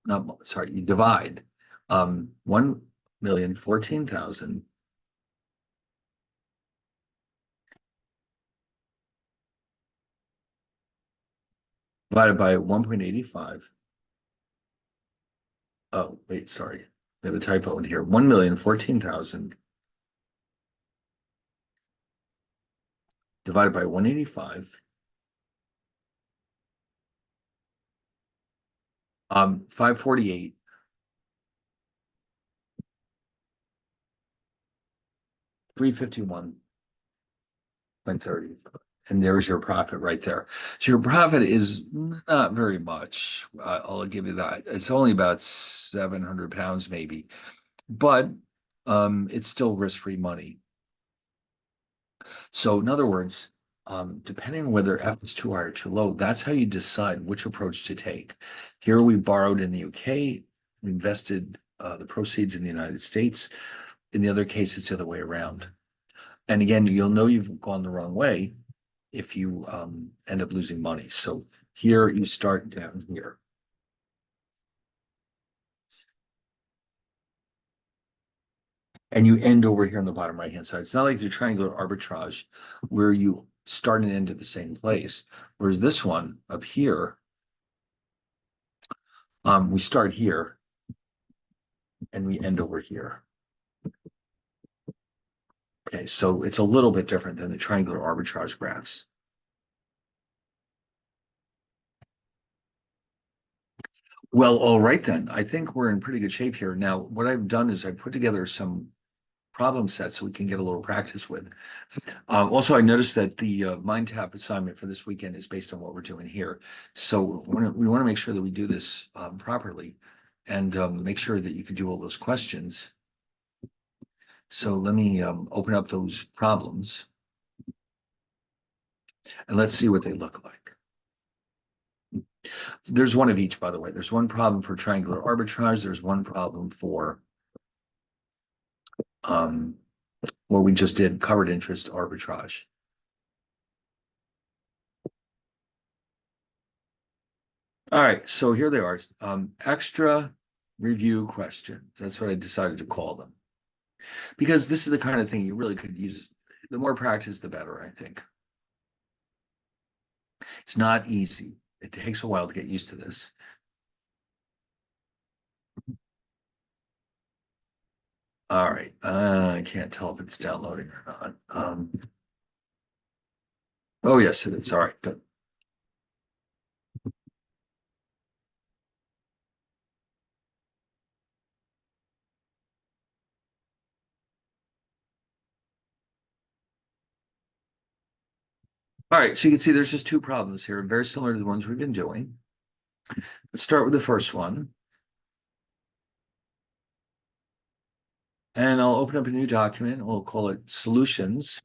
not sorry, you divide 1,014,000 divided by 1.85. Oh, wait, sorry. We have a typo in here. 1,014,000 divided by 185. 548. 351.30. And there's your profit right there. So your profit is not very much. I'll give you that. It's only about 700 pounds maybe, but it's still risk-free money. So in other words, depending on whether F is too high or too low, that's how you decide which approach to take. Here we borrowed in the UK, we invested the proceeds in the United States. In the other case, it's the other way around. And again, you'll know you've gone the wrong way if you end up losing money. So here you start down here. And you end over here on the bottom right-hand side. It's not like the triangular arbitrage where you start and end at the same place. Whereas this one up here, we start here and we end over here. Okay, so it's a little bit different than the triangular arbitrage graphs. Well, all right then. I think we're in pretty good shape here. Now, what I've done is I put together some problem sets so we can get a little practice with. Also, I noticed that the MindTap assignment for this weekend is based on what we're doing here. So we want to make sure that we do this properly and make sure that you can do all those questions. So let me open up those problems and let's see what they look like. There's one of each, by the way. There's one problem for triangular arbitrage. There's one problem for what we just did, covered interest arbitrage. All right, so here they are. Extra review questions. That's what I decided to call them. Because this is the kind of thing you really could use. The more practice, the better, I think. It's not easy. It takes a while to get used to this. All right, I can't tell if it's downloading or not. Oh, yes, it is. All right, good. All right, so you can see there's just two problems here, very similar to the ones we've been doing. Let's start with the first one. And I'll open up a new document. We'll call it solutions.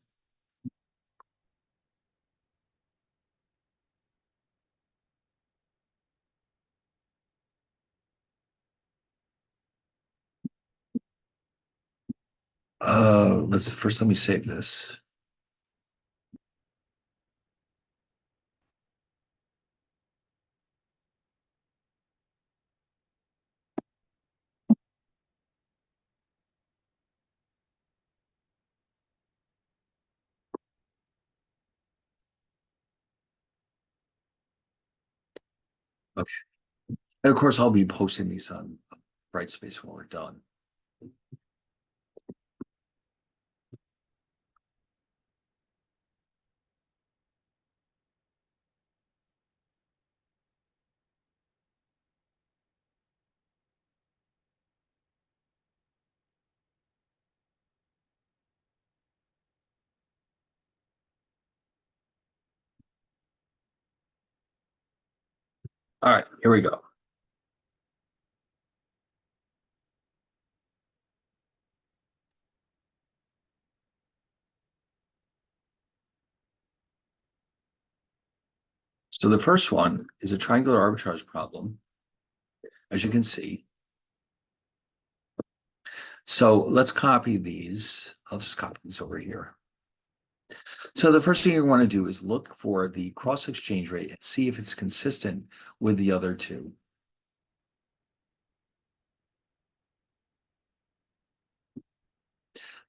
Let me save this. Okay. And of course, I'll be posting these on Brightspace when we're done. All right, here we go. So the first one is a triangular arbitrage problem, as you can see. So let's copy these. I'll just copy these over here. So the first thing you want to do is look for the cross exchange rate and see if it's consistent with the other two.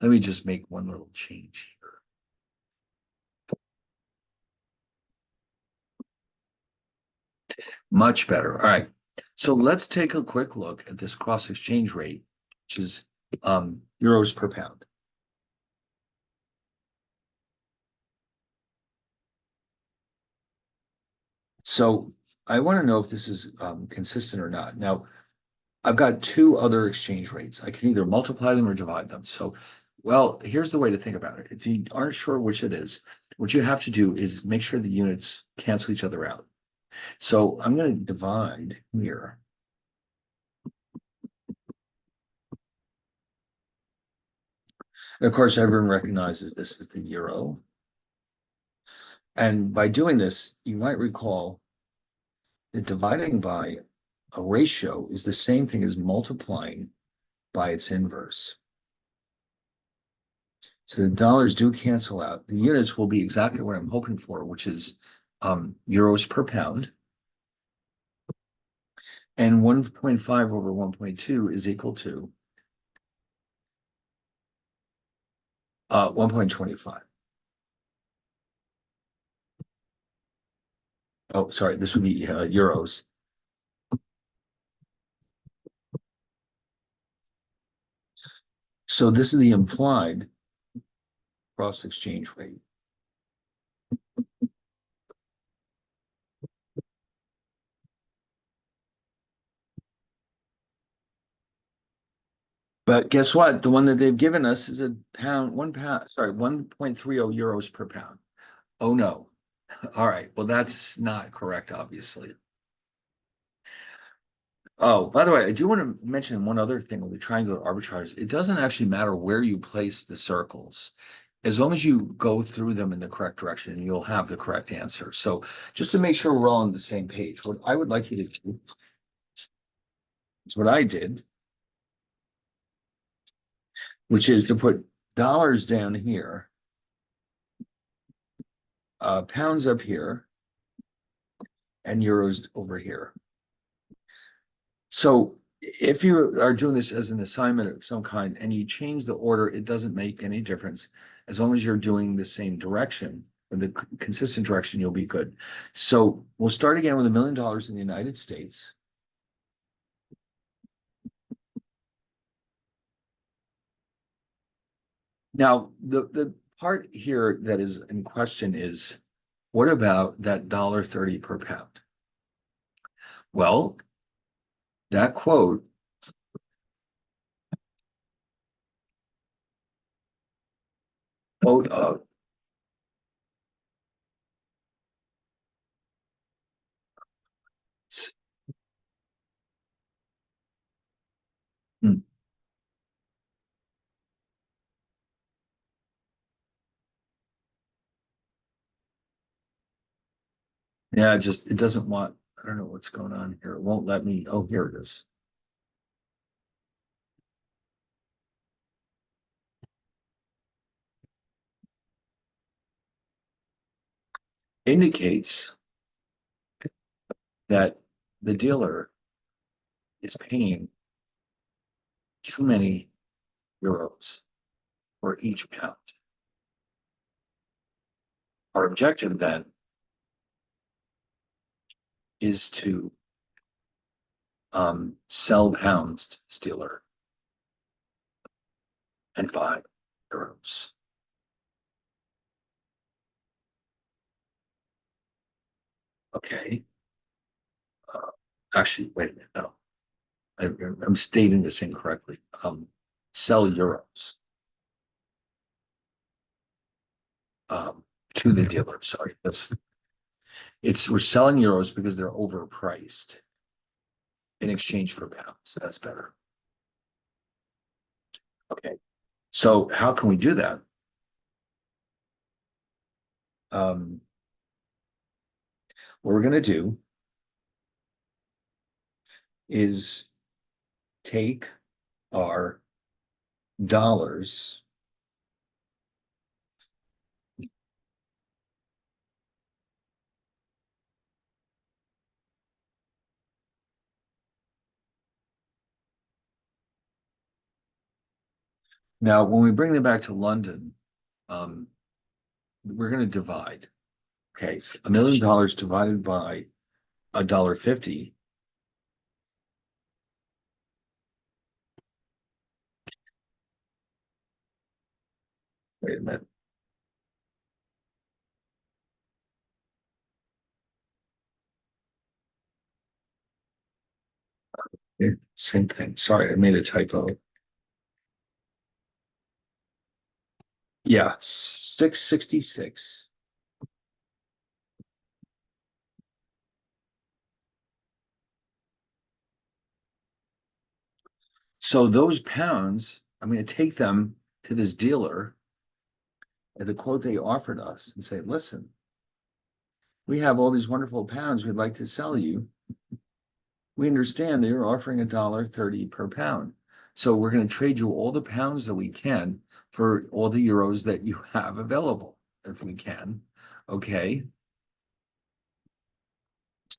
Let me just make one little change here. Much better. All right. So let's take a quick look at this cross exchange rate, which is euros per pound. So I want to know if this is consistent or not. Now, I've got two other exchange rates. I can either multiply them or divide them. So, well, here's the way to think about it. If you aren't sure which it is, what you have to do is make sure the units cancel each other out. So I'm going to divide here. And of course, everyone recognizes this is the euro. And by doing this, you might recall that dividing by a ratio is the same thing as multiplying by its inverse. So the dollars do cancel out. The units will be exactly what I'm hoping for, which is euros per pound. And 1.5 over 1.2 is equal to 1.25. Oh, sorry, this would be euros. So this is the implied cross exchange rate. But guess what? The one that they've given us is a pound, 1 pound, sorry, 1.30 euros per pound. Oh no. All right. Well, that's not correct, obviously. Oh, by the way, I do want to mention one other thing with the triangular arbitrage. It doesn't actually matter where you place the circles. As long as you go through them in the correct direction, you'll have the correct answer. So just to make sure we're all on the same page, what I would like you to do is what I did, which is to put dollars down here, pounds up here, and euros over here. So if you are doing this as an assignment of some kind and you change the order, it doesn't make any difference. As long as you're doing the same direction or the consistent direction, you'll be good. So we'll start again with $1 million in the United States. Now, the part here that is in question is, what about that $1.30 per pound? Well, that quote of hmm, yeah, it doesn't want, I don't know what's going on here. It won't let me. Oh, here it is. Indicates that the dealer is paying too many euros for each pound. Our objective then is to sell pounds to this dealer and buy euros. Okay. Uh, Actually, wait a minute. No, I'm stating this incorrectly. Sell euros to the dealer. Sorry, we're selling euros because they're overpriced in exchange for pounds. That's better. Okay. So how can we do that? Um, what we're going to do is take our dollars. Now, when we bring them back to London, um, we're going to divide. Okay, $1 million divided by $1.50. Wait a minute. Same thing. Sorry, I made a typo. Yeah, 666. So those pounds, I'm going to take them to this dealer at the quote they offered us and say, listen, we have all these wonderful pounds we'd like to sell you. We understand that you're offering $1.30 per pound. So we're going to trade you all the pounds that we can for all the euros that you have available, if we can. Okay.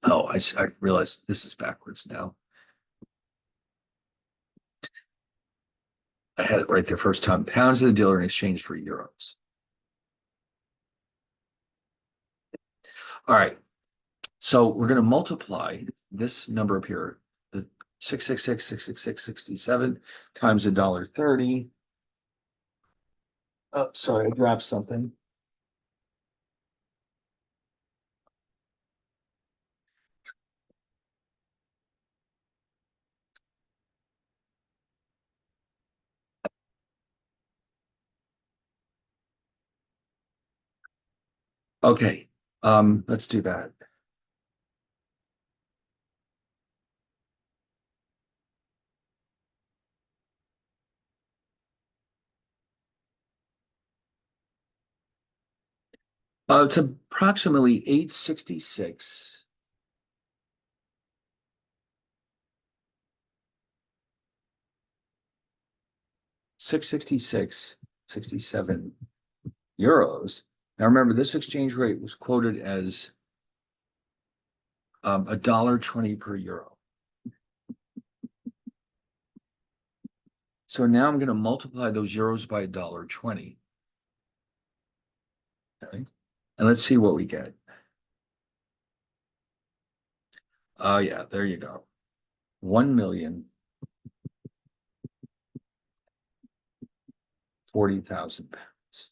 Oh, I realized this is backwards now. I had it right the first time. Pounds to the dealer in exchange for euros. All right. So we're going to multiply this number up here, the 666,666,67 times $1.30. Oh, sorry, I dropped something. Okay, let's do that. It's approximately 866. 666, 67 euros. Now remember, this exchange rate was quoted as $1.20 per euro. So now I'm going to multiply those euros by $1.20. Okay. And let's see what we get. Oh yeah, there you go. 1,040,000 pounds.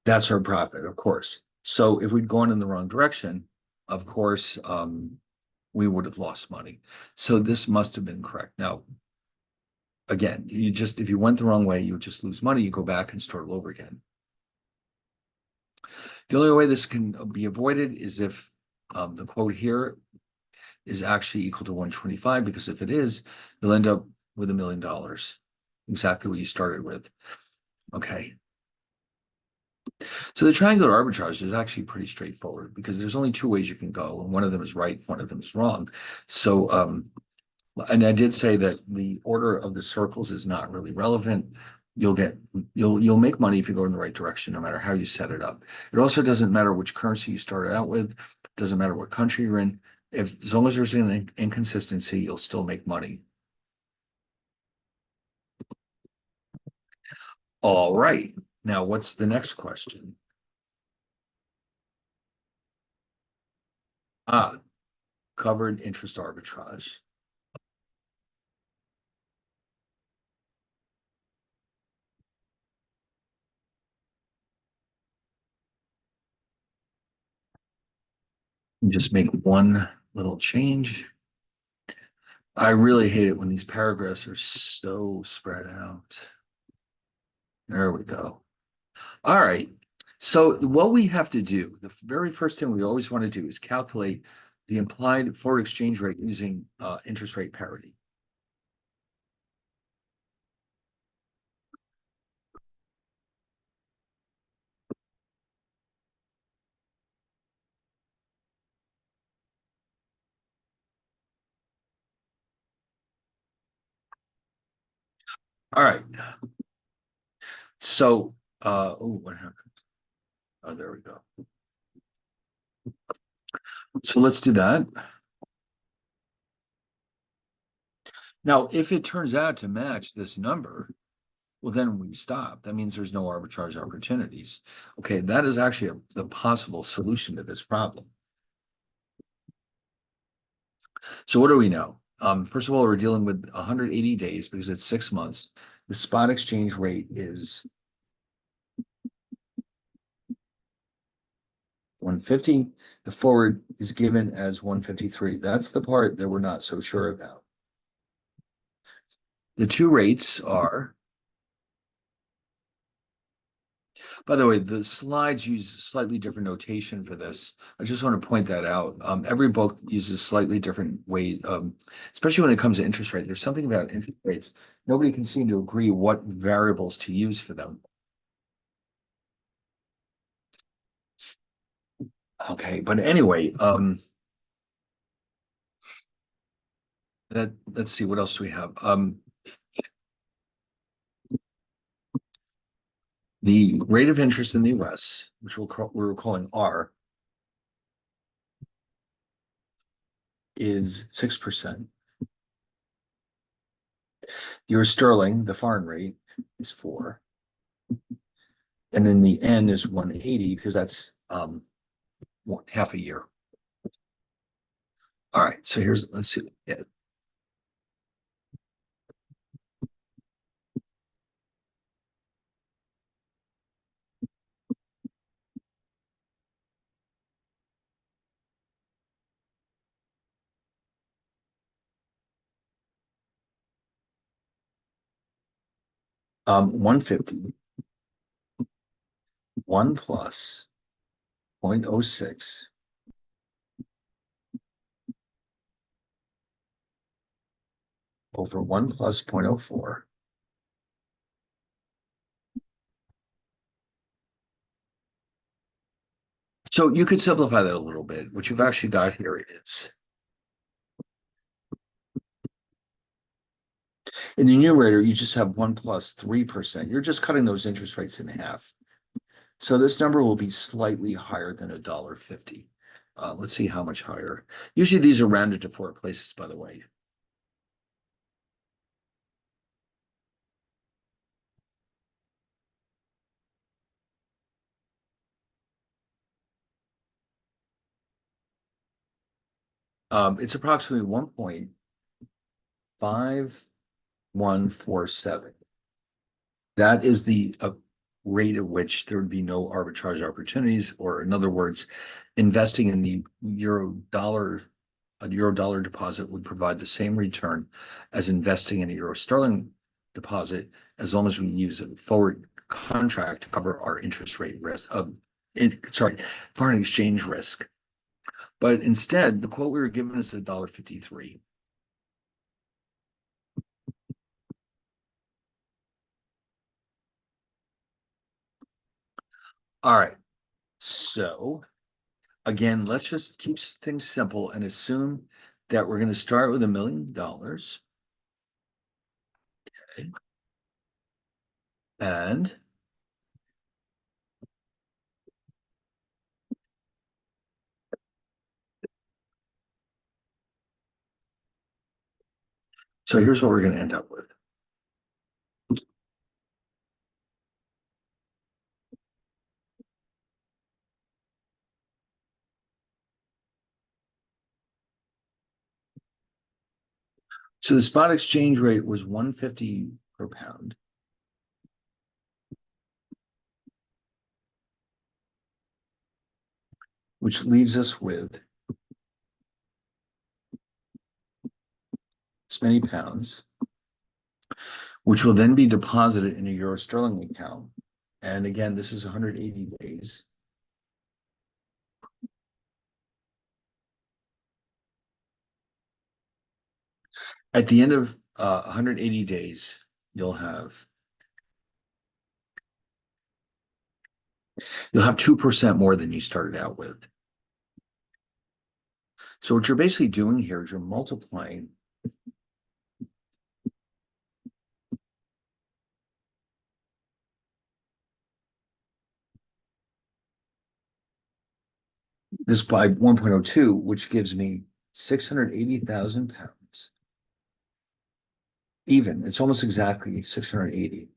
That's our profit, of course. So if we'd gone in the wrong direction, of course, we would have lost money. So this must have been correct. Now, again, if you went the wrong way, you would just lose money. You go back and start all over again. The only way this can be avoided is if the quote here is actually equal to 125, because if it is, you'll end up with $1 million, exactly what you started with. Okay. So the triangular arbitrage is actually pretty straightforward because there's only two ways you can go, and one of them is right, one of them is wrong. So, and I did say that the order of the circles is not really relevant. You'll make money if you go in the right direction, no matter how you set it up. It also doesn't matter which currency you started out with, doesn't matter what country you're in. As long as there's an inconsistency, you'll still make money. All right. Now, what's the next question? Ah, covered interest arbitrage. Just make one little change. I really hate it when these paragraphs are so spread out. There we go. All right. So what we have to do, the very first thing we always want to do is calculate the implied forward exchange rate using interest rate parity. All right. So, oh, what happened? Oh, there we go. So let's do that. Now, if it turns out to match this number, well, then we stop. That means there's no arbitrage opportunities. Okay, that is actually the possible solution to this problem. So what do we know? First of all, we're dealing with 180 days because it's 6 months. The spot exchange rate is 150. The forward is given as 153. That's the part that we're not so sure about. The two rates are, by the way, the slides use slightly different notation for this. I just want to point that out. Every book uses slightly different way, especially when it comes to interest rate. There's something about interest rates. Nobody can seem to agree what variables to use for them. Okay, but anyway, let's see, what else do we have? The rate of interest in the US, which we're calling R, is 6%. Euro sterling, the foreign rate, is 4. And then the N is 180 because that's half a year. All right, so here's, let's see. Yeah. 150, 1 plus 0.06 over 1 plus 0.04. So you could simplify that a little bit. What you've actually got here is, in the numerator, you just have 1 plus 3%. You're just cutting those interest rates in half. So this number will be slightly higher than $1.50. Let's see how much higher. Usually these are rounded to 4 places, by the way. It's approximately 1.5147. That is the rate at which there would be no arbitrage opportunities, or in other words, investing in the a euro dollar deposit would provide the same return as investing in a euro sterling deposit, as long as we use a forward contract to cover our interest rate risk foreign exchange risk. But instead, the quote we were given is $1.53. All right. So again, let's just keep things simple and assume that we're going to start with $1 million. Okay. And so here's what we're going to end up with. So the spot exchange rate was 150 per pound. Which leaves us with this many pounds, which will then be deposited in a euro sterling account. And again, this is 180 days. At the end of 180 days, you'll have 2% more than you started out with. So what you're basically doing here is you're multiplying this by 1.02, which gives me 680,000 pounds. Even, it's almost exactly 680.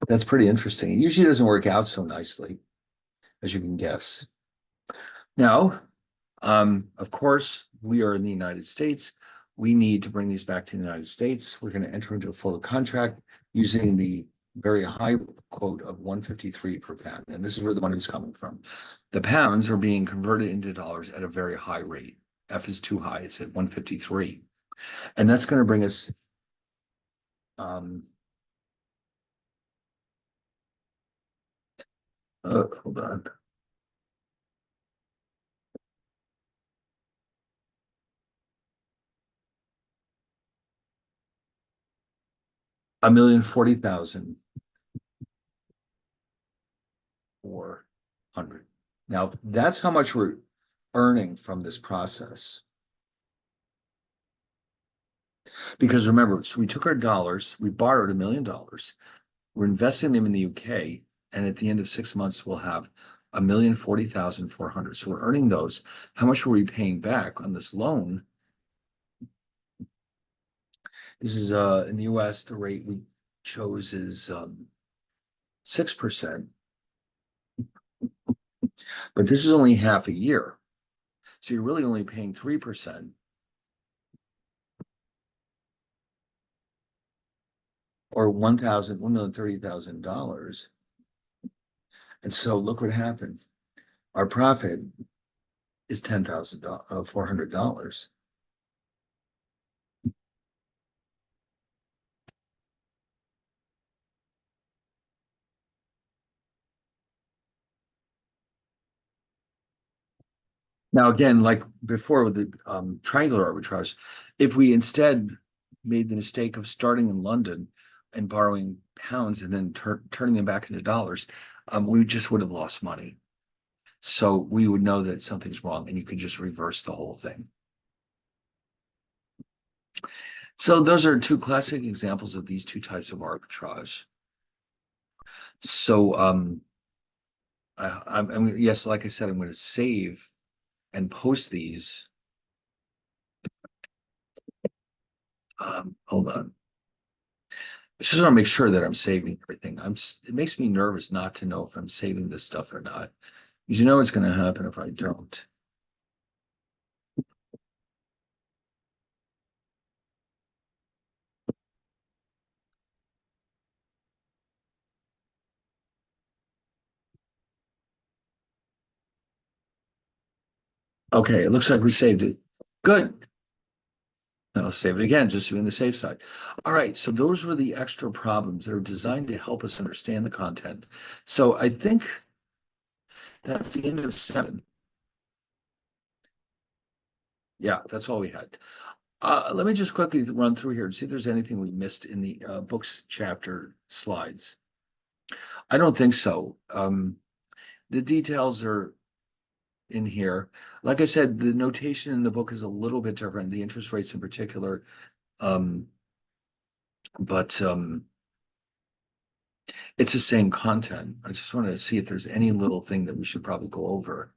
That's pretty interesting. It usually doesn't work out so nicely, as you can guess. Now, of course, we are in the United States. We need to bring these back to the United States. We're going to enter into a full contract using the very high quote of 153 per pound. And this is where the money is coming from. The pounds are being converted into dollars at a very high rate. F is too high. It's at 153. And that's going to bring us hold on. $1,040,400. Now, that's how much we're earning from this process. Because remember, so we took our dollars, we borrowed $1 million, we're investing them in the UK, and at the end of 6 months, we'll have 1,040,400. So we're earning those. How much are we paying back on this loan? This is in the US, the rate we chose is 6%, but this is only half a year. So you're really only paying 3%. Or $1,130,000. And so look what happens. Our profit is $10,400. Now, again, like before with the triangular arbitrage, if we instead made the mistake of starting in London and borrowing pounds and then turning them back into dollars, we just would have lost money. So we would know that something's wrong and you could just reverse the whole thing. So those are two classic examples of these two types of arbitrage. So yes, like I said, I'm going to save and post these. Hold on. I just want to make sure that I'm saving everything. It makes me nervous not to know if I'm saving this stuff or not. Because you know what's going to happen if I don't. Okay, it looks like we saved it. Good. I'll save it again, just to be on the safe side. All right, so those were the extra problems that are designed to help us understand the content. So I think that's the end of 7. Yeah, that's all we had. Let me just quickly run through here and see if there's anything we missed in the books chapter slides. I don't think so. The details are in here. Like I said, the notation in the book is a little bit different, the interest rates in particular. But it's the same content. I just want to see if there's any little thing that we should probably go over.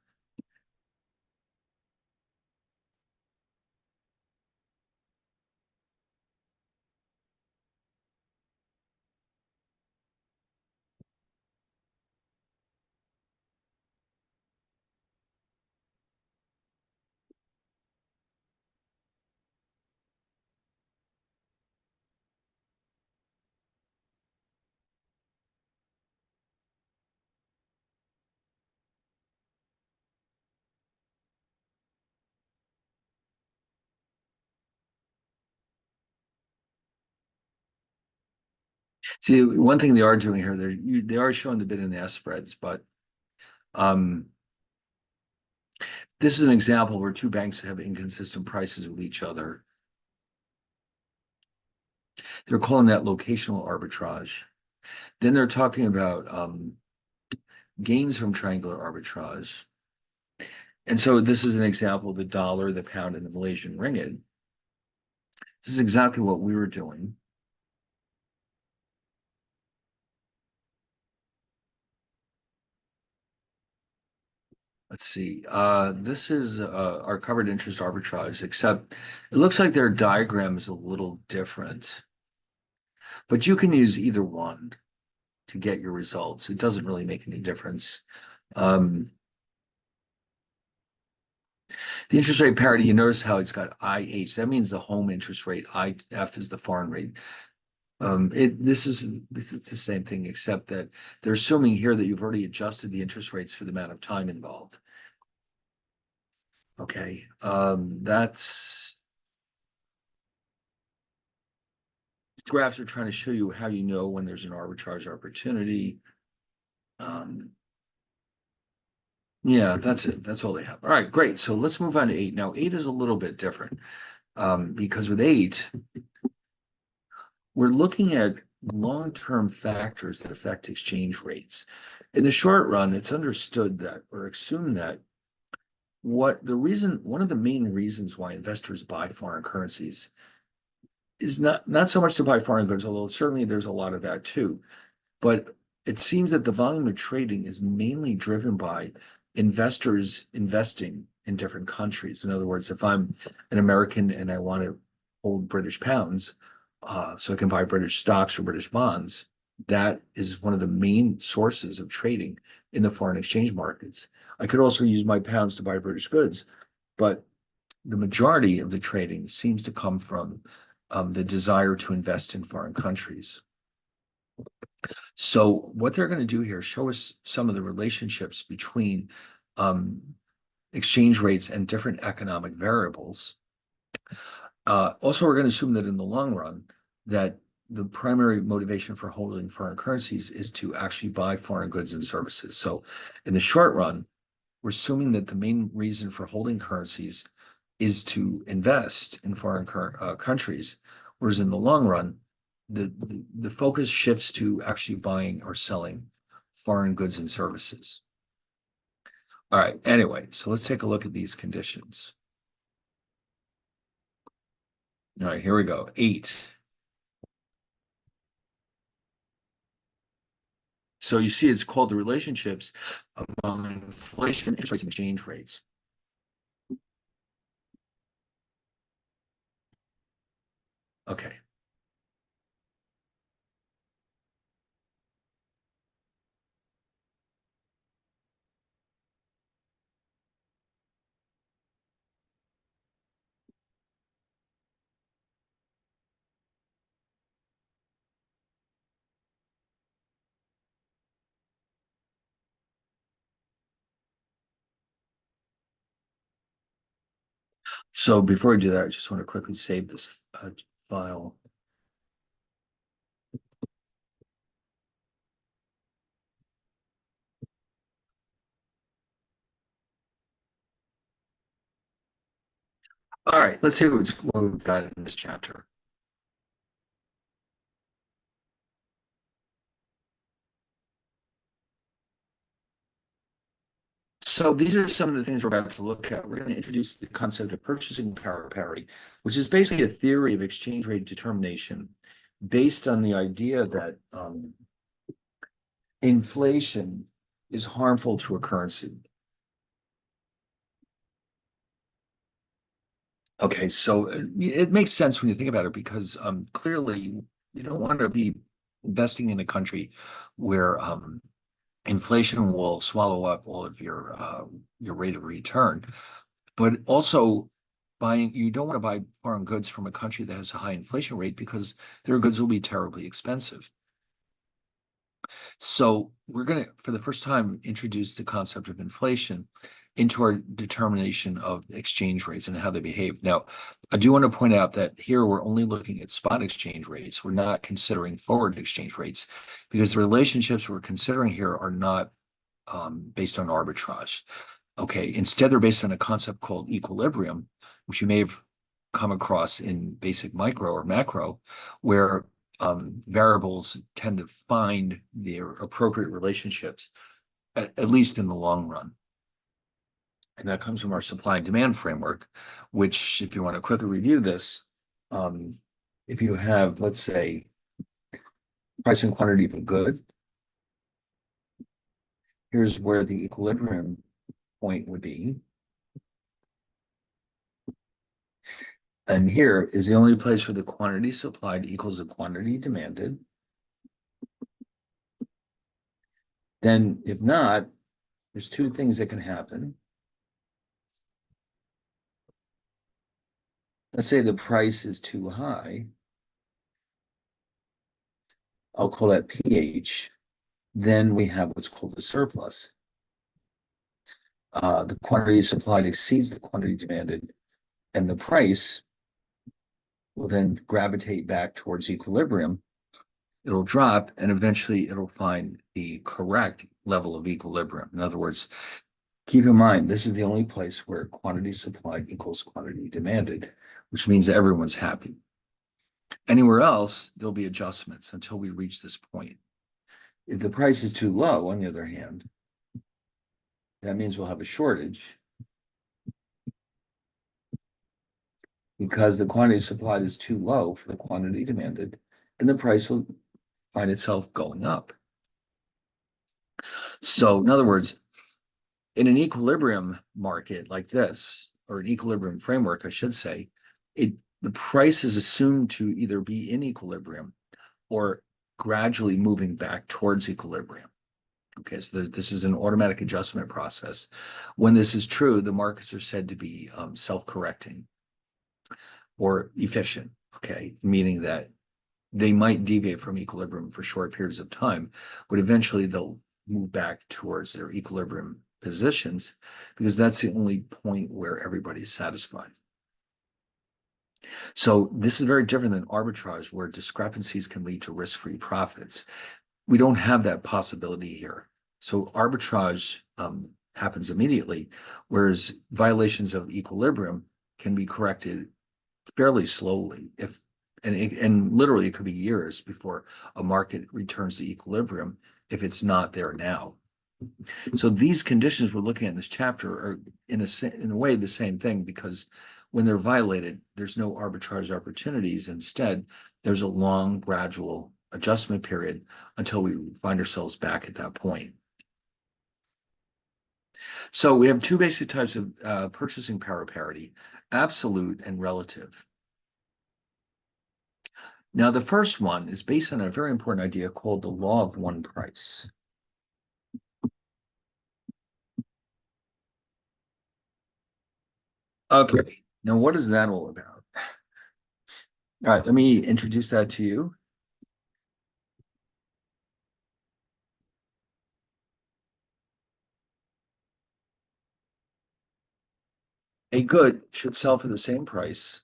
See, one thing they are doing here, they are showing the bid and ask spreads, but um, this is an example where two banks have inconsistent prices with each other. They're calling that locational arbitrage. Then they're talking about gains from triangular arbitrage. And so this is an example of the dollar, the pound, and the Malaysian ringgit. This is exactly what we were doing. Let's see. This is our covered interest arbitrage, except it looks like their diagram is a little different. But you can use either one to get your results. It doesn't really make any difference. Um, the interest rate parity, you notice how it's got IH. That means the home interest rate. IF is the foreign rate. This is the same thing, except that they're assuming here that you've already adjusted the interest rates for the amount of time involved. Okay, that's graphs are trying to show you how you know when there's an arbitrage opportunity. Um, yeah, that's it. That's all they have. All right, great. So let's move on to eight. Now, eight is a little bit different because with eight, we're looking at long-term factors that affect exchange rates. In the short run, it's understood that or assumed that one of the main reasons why investors buy foreign currencies is not so much to buy foreign goods, although certainly there's a lot of that too. But it seems that the volume of trading is mainly driven by investors investing in different countries. In other words, if I'm an American and I want to hold British pounds, so I can buy British stocks or British bonds, that is one of the main sources of trading in the foreign exchange markets. I could also use my pounds to buy British goods, but the majority of the trading seems to come from the desire to invest in foreign countries. So what they're going to do here, show us some of the relationships between um, exchange rates and different economic variables. Also, we're going to assume that in the long run, that the primary motivation for holding foreign currencies is to actually buy foreign goods and services. So in the short run, we're assuming that the main reason for holding currencies is to invest in foreign countries, whereas in the long run, the focus shifts to actually buying or selling foreign goods and services. All right, anyway, so let's take a look at these conditions. All right, here we go. Eight. So you see it's called the relationships among inflation, interest rates, and exchange rates. Okay. So before I do that, I just want to quickly save this file. All right, let's see what we've got in this chapter. So these are some of the things we're about to look at. We're going to introduce the concept of purchasing power parity, which is basically a theory of exchange rate determination based on the idea that inflation is harmful to a currency. Okay, so it makes sense when you think about it because clearly you don't want to be investing in a country where inflation will swallow up all of your rate of return. But also you don't want to buy foreign goods from a country that has a high inflation rate because their goods will be terribly expensive. So we're going to, for the first time, introduce the concept of inflation. into our determination of exchange rates and how they behave. Now, I do want to point out that here we're only looking at spot exchange rates. We're not considering forward exchange rates because the relationships we're considering here are not based on arbitrage. Okay, instead they're based on a concept called equilibrium, which you may have come across in basic micro or macro, where variables tend to find their appropriate relationships, at least in the long run. And that comes from our supply and demand framework, which, if you want to quickly review this, if you have, let's say, price and quantity of a good, here's where the equilibrium point would be. And here is the only place where the quantity supplied equals the quantity demanded. Then, if not, there's two things that can happen. Let's say the price is too high. I'll call that pH. Then we have what's called a surplus. The quantity supplied exceeds the quantity demanded, and the price will then gravitate back towards equilibrium. It'll drop, and eventually it'll find the correct level of equilibrium. In other words, keep in mind, this is the only place where quantity supplied equals quantity demanded, which means everyone's happy. Anywhere else, there'll be adjustments until we reach this point. If the price is too low, on the other hand, that means we'll have a shortage because the quantity supplied is too low for the quantity demanded, and the price will find itself going up. So, in other words, in an equilibrium market like this, or an equilibrium framework, I should say, the price is assumed to either be in equilibrium or gradually moving back towards equilibrium. Okay, so this is an automatic adjustment process. When this is true, the markets are said to be self-correcting or efficient, okay, meaning that they might deviate from equilibrium for short periods of time, but eventually they'll move back towards their equilibrium positions because that's the only point where everybody's satisfied. So this is very different than arbitrage, where discrepancies can lead to risk-free profits. We don't have that possibility here. So arbitrage happens immediately, whereas violations of equilibrium can be corrected fairly slowly. And literally it could be years before a market returns to equilibrium if it's not there now. So these conditions we're looking at in this chapter are in a way the same thing, because when they're violated, there's no arbitrage opportunities. Instead, there's a long gradual adjustment period until we find ourselves back at that point. So we have two basic types of purchasing power parity: absolute and relative. Now, the first one is based on a very important idea called the law of one price. Okay, now what is that all about? All right, let me introduce that to you. A good should sell for the same price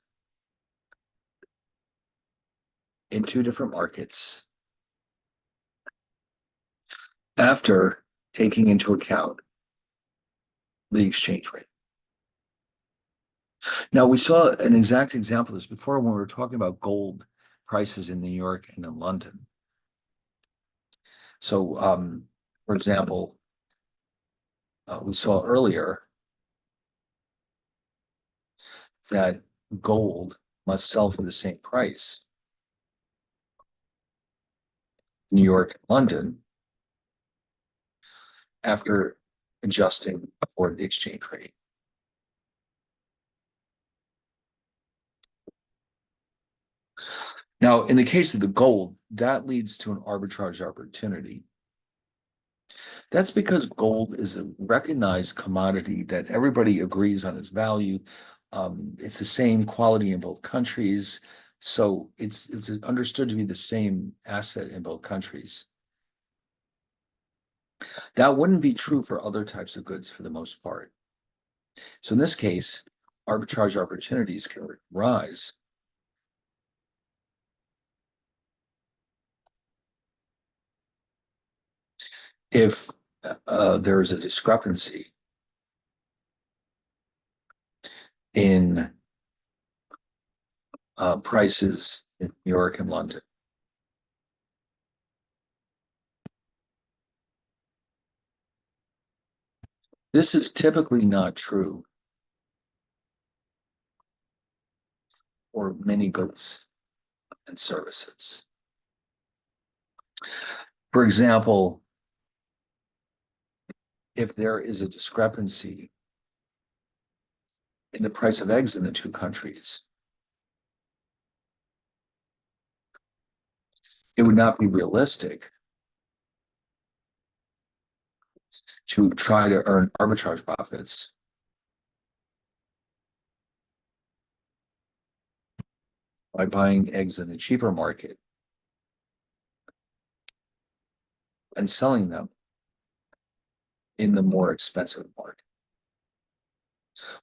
in two different markets after taking into account the exchange rate. Now, we saw an exact example of this before when we were talking about gold prices in New York and in London. So, for example, we saw earlier that gold must sell for the same price in New York and London after adjusting for the exchange rate. Now, in the case of the gold, that leads to an arbitrage opportunity. That's because gold is a recognized commodity that everybody agrees on its value. It's the same quality in both countries. So it's understood to be the same asset in both countries. That wouldn't be true for other types of goods for the most part. So in this case, arbitrage opportunities can rise if there is a discrepancy in prices in New York and London. This is typically not true for many goods and services. For example, if there is a discrepancy in the price of eggs in the two countries, it would not be realistic to try to earn arbitrage profits by buying eggs in the cheaper market and selling them in the more expensive market.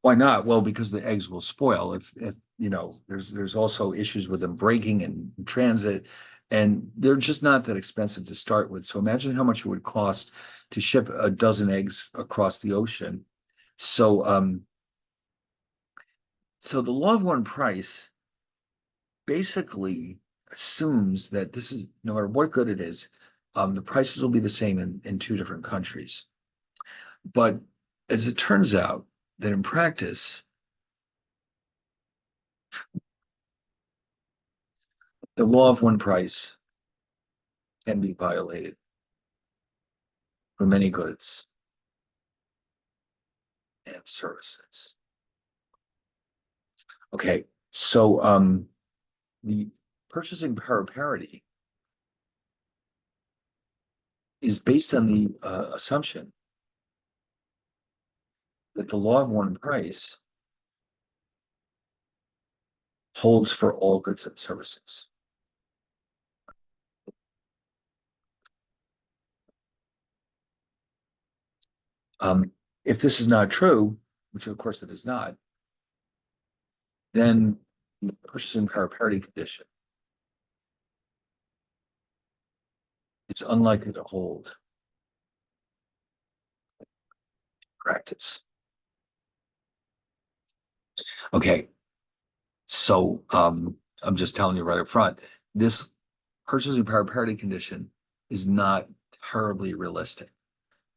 Why not? Well, because the eggs will spoil. If you know, there's also issues with them breaking in transit, and they're just not that expensive to start with. So imagine how much it would cost to ship a dozen eggs across the ocean. So so the law of one price basically assumes that this is no matter what good it is, the prices will be the same in two different countries. But as it turns out, that in practice, the law of one price can be violated for many goods and services. Okay, so the purchasing power parity is based on the assumption that the law of one price holds for all goods and services. If this is not true, which of course it is not, then the purchasing power parity condition is unlikely to hold in practice. Okay, so I'm just telling you right up front, this purchasing power parity condition is not terribly realistic.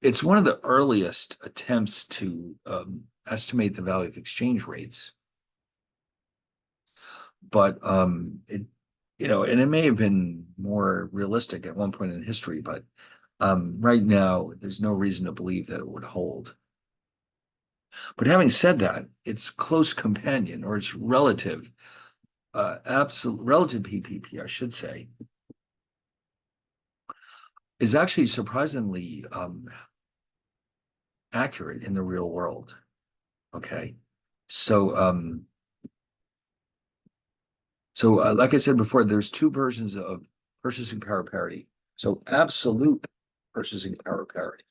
It's one of the earliest attempts to estimate the value of exchange rates, but it, you know, and it may have been more realistic at one point in history, but right now there's no reason to believe that it would hold. But having said that, its close companion or its relative, absolute relative PPP, I should say, is actually surprisingly accurate in the real world. Okay, so like I said before, there's two versions of purchasing power parity. So absolute purchasing power parity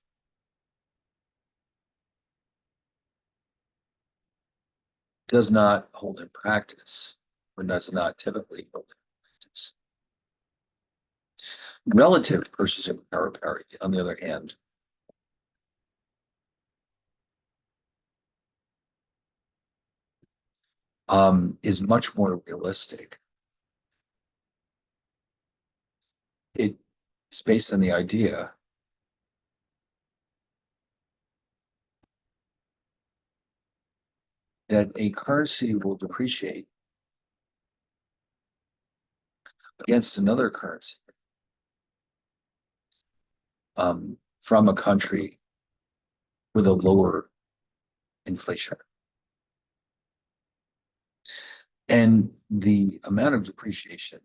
does not hold in practice, or does not typically hold in practice. Relative purchasing power parity, on the other hand, is much more realistic. It is based on the idea that a currency will depreciate against another currency from a country with a lower inflation. And the amount of depreciation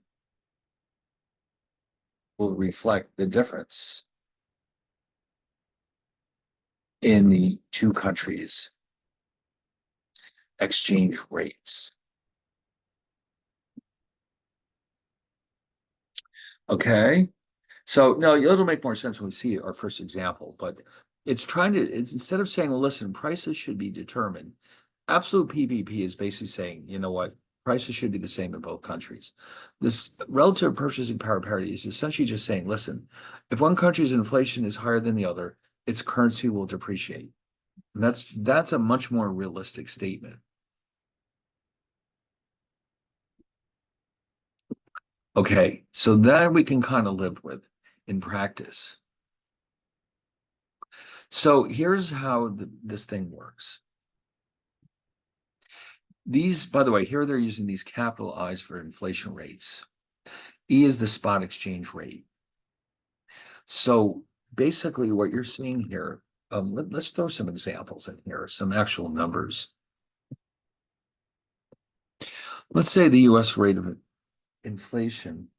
will reflect the difference in the two countries' exchange rates. Okay. So no, it'll make more sense when we see our first example, but it's instead of saying, well, listen, prices should be determined. Absolute PPP is basically saying, you know what, prices should be the same in both countries. This relative purchasing power parity is essentially just saying, listen, if one country's inflation is higher than the other, its currency will depreciate. And that's a much more realistic statement. Okay, so that we can kind of live with in practice. So here's how this thing works. These, by the way, here they're using these capital I's for inflation rates. E is the spot exchange rate. So basically what you're seeing here, let's throw some examples in here, some actual numbers. Let's say the US rate of inflation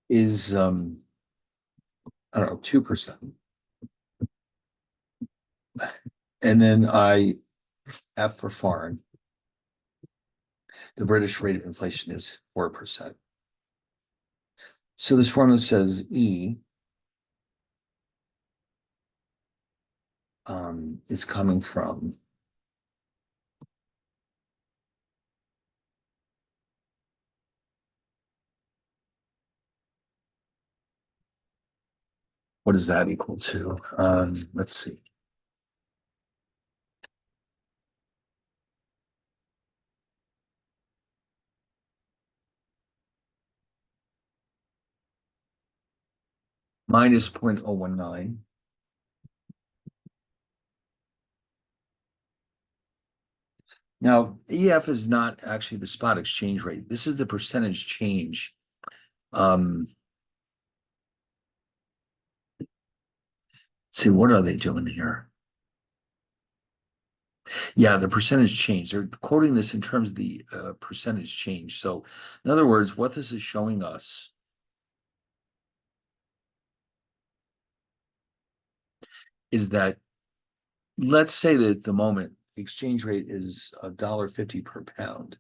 is, I don't know, 2%. And then F for foreign, the British rate of inflation is 4%. So this formula says E is coming from what is that equal to? Let's see. Minus 0.019. Now, EF is not actually the spot exchange rate. This is the percentage change. See, what are they doing here? Yeah, the percentage change. They're quoting this in terms of the percentage change. So, in other words, what this is showing us is that, let's say that at the moment, the exchange rate is $1.50 per pound.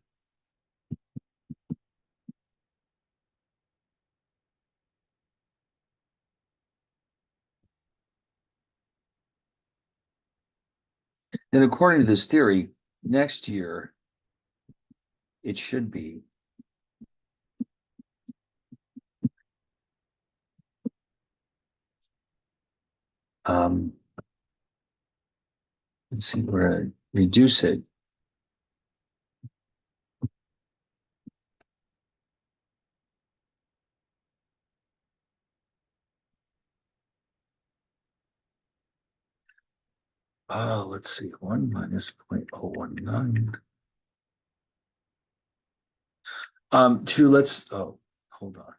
Then, according to this theory, next year it should be um, let's see, we're going to reduce it. Let's see, 1 minus 0.019. Hold on.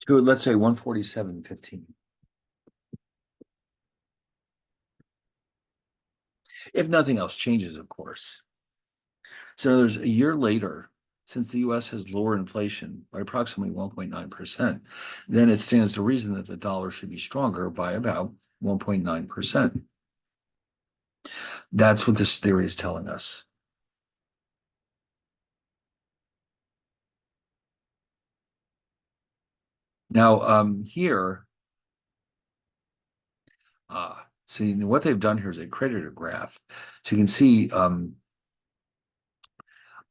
Let's say 147.15. If nothing else changes, of course. So there's a year later, since the US has lower inflation by approximately 1.9%, then it stands to reason that the dollar should be stronger by about 1.9%. That's what this theory is telling us. Now, here, see what they've done here is they created a graph. So you can see on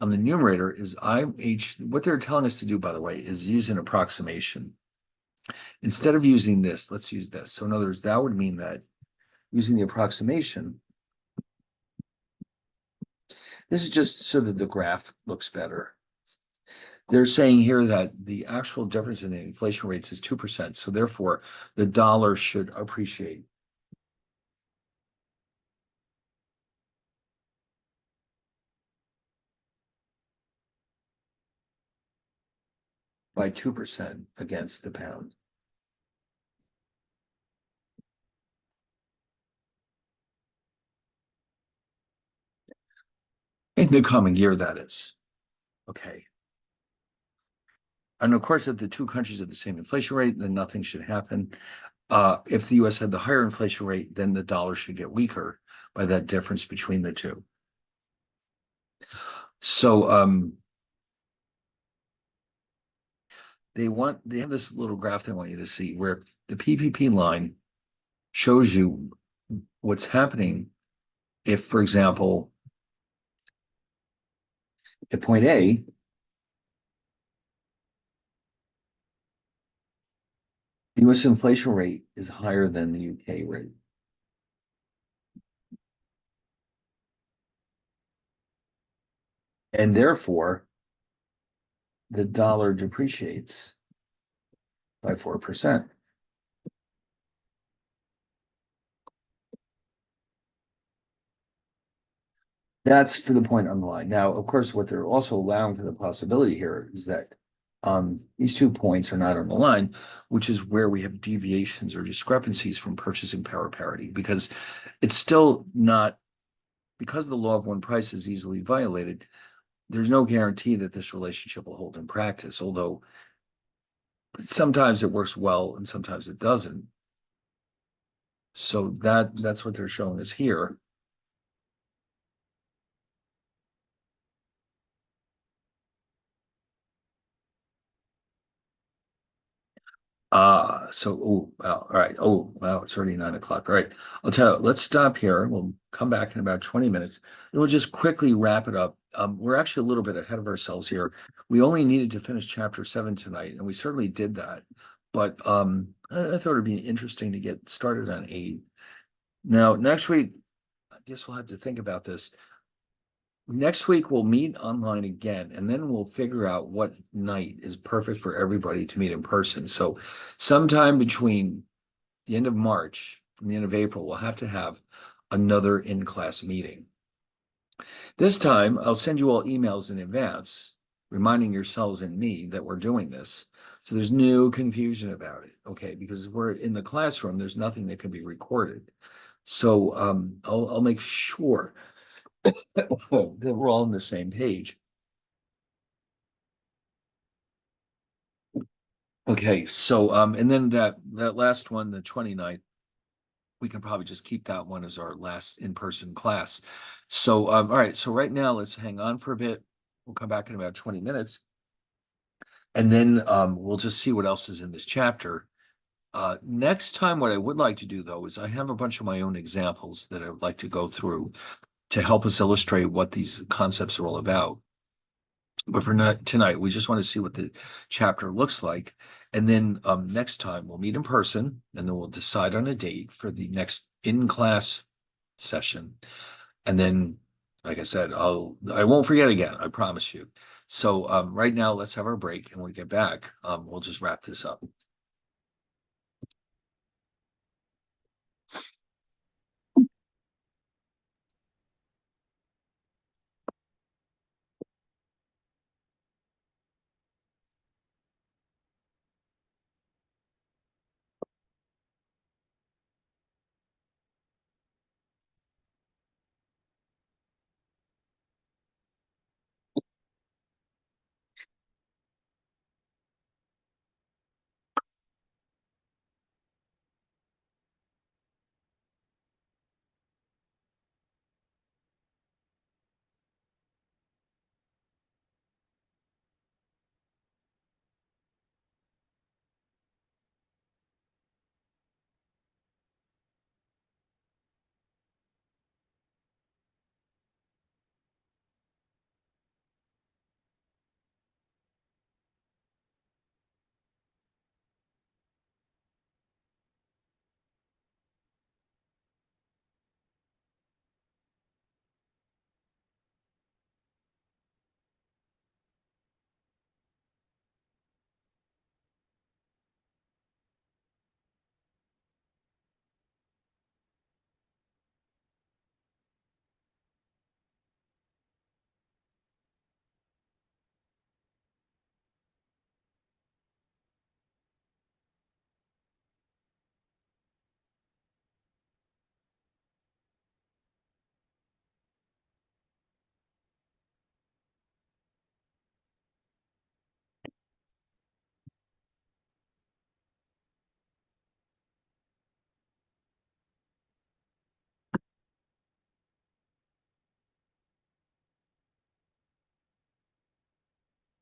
the numerator is what they're telling us to do, by the way, is use an approximation. Instead of using this, let's use this. So in other words, that would mean that using the approximation, this is just so that the graph looks better. They're saying here that the actual difference in the inflation rates is 2%. So therefore, the dollar should appreciate by 2% against the pound. In the coming year, that is. Okay. And of course, if the two countries have the same inflation rate, then nothing should happen. If the US had the higher inflation rate, then the dollar should get weaker by that difference between the two. So they have this little graph they want you to see where the PPP line shows you what's happening if, for example, at point A, the US inflation rate is higher than the UK rate. And therefore, the dollar depreciates by 4%. That's for the point on the line. Now, of course, what they're also allowing for the possibility here is that these 2 points are not on the line, which is where we have deviations or discrepancies from purchasing power parity, because it's still not, because the law of one price is easily violated, there's no guarantee that this relationship will hold in practice, although sometimes it works well and sometimes it doesn't. So that's what they're showing us here. Oh, wow, all right. Oh, wow, it's already 9 o'clock. All right. I'll tell you, let's stop here. We'll come back in about 20 minutes. And we'll just quickly wrap it up. We're actually a little bit ahead of ourselves here. We only needed to finish chapter 7 tonight, and we certainly did that. But I thought it'd be interesting to get started on 8. Now, next week, I guess we'll have to think about this. Next week, we'll meet online again, and then we'll figure out what night is perfect for everybody to meet in person. So, sometime between the end of March and the end of April, we'll have to have another in-class meeting. This time, I'll send you all emails in advance, reminding yourselves and me that we're doing this. So there's no confusion about it, okay? Because we're in the classroom, there's nothing that can be recorded. So I'll make sure that we're all on the same page. Okay, so and then that last one, the 29th, we can probably just keep that one as our last in-person class. So all right, so right now let's hang on for a bit. We'll come back in about 20 minutes. And then we'll just see what else is in this chapter. Next time, what I would like to do though is I have a bunch of my own examples that I would like to go through to help us illustrate what these concepts are all about. But for tonight, we just want to see what the chapter looks like. And then next time we'll meet in person and then we'll decide on a date for the next in-class session. And then, like I said, I won't forget again, I promise you. So right now, let's have our break. And when we get back, we'll just wrap this up.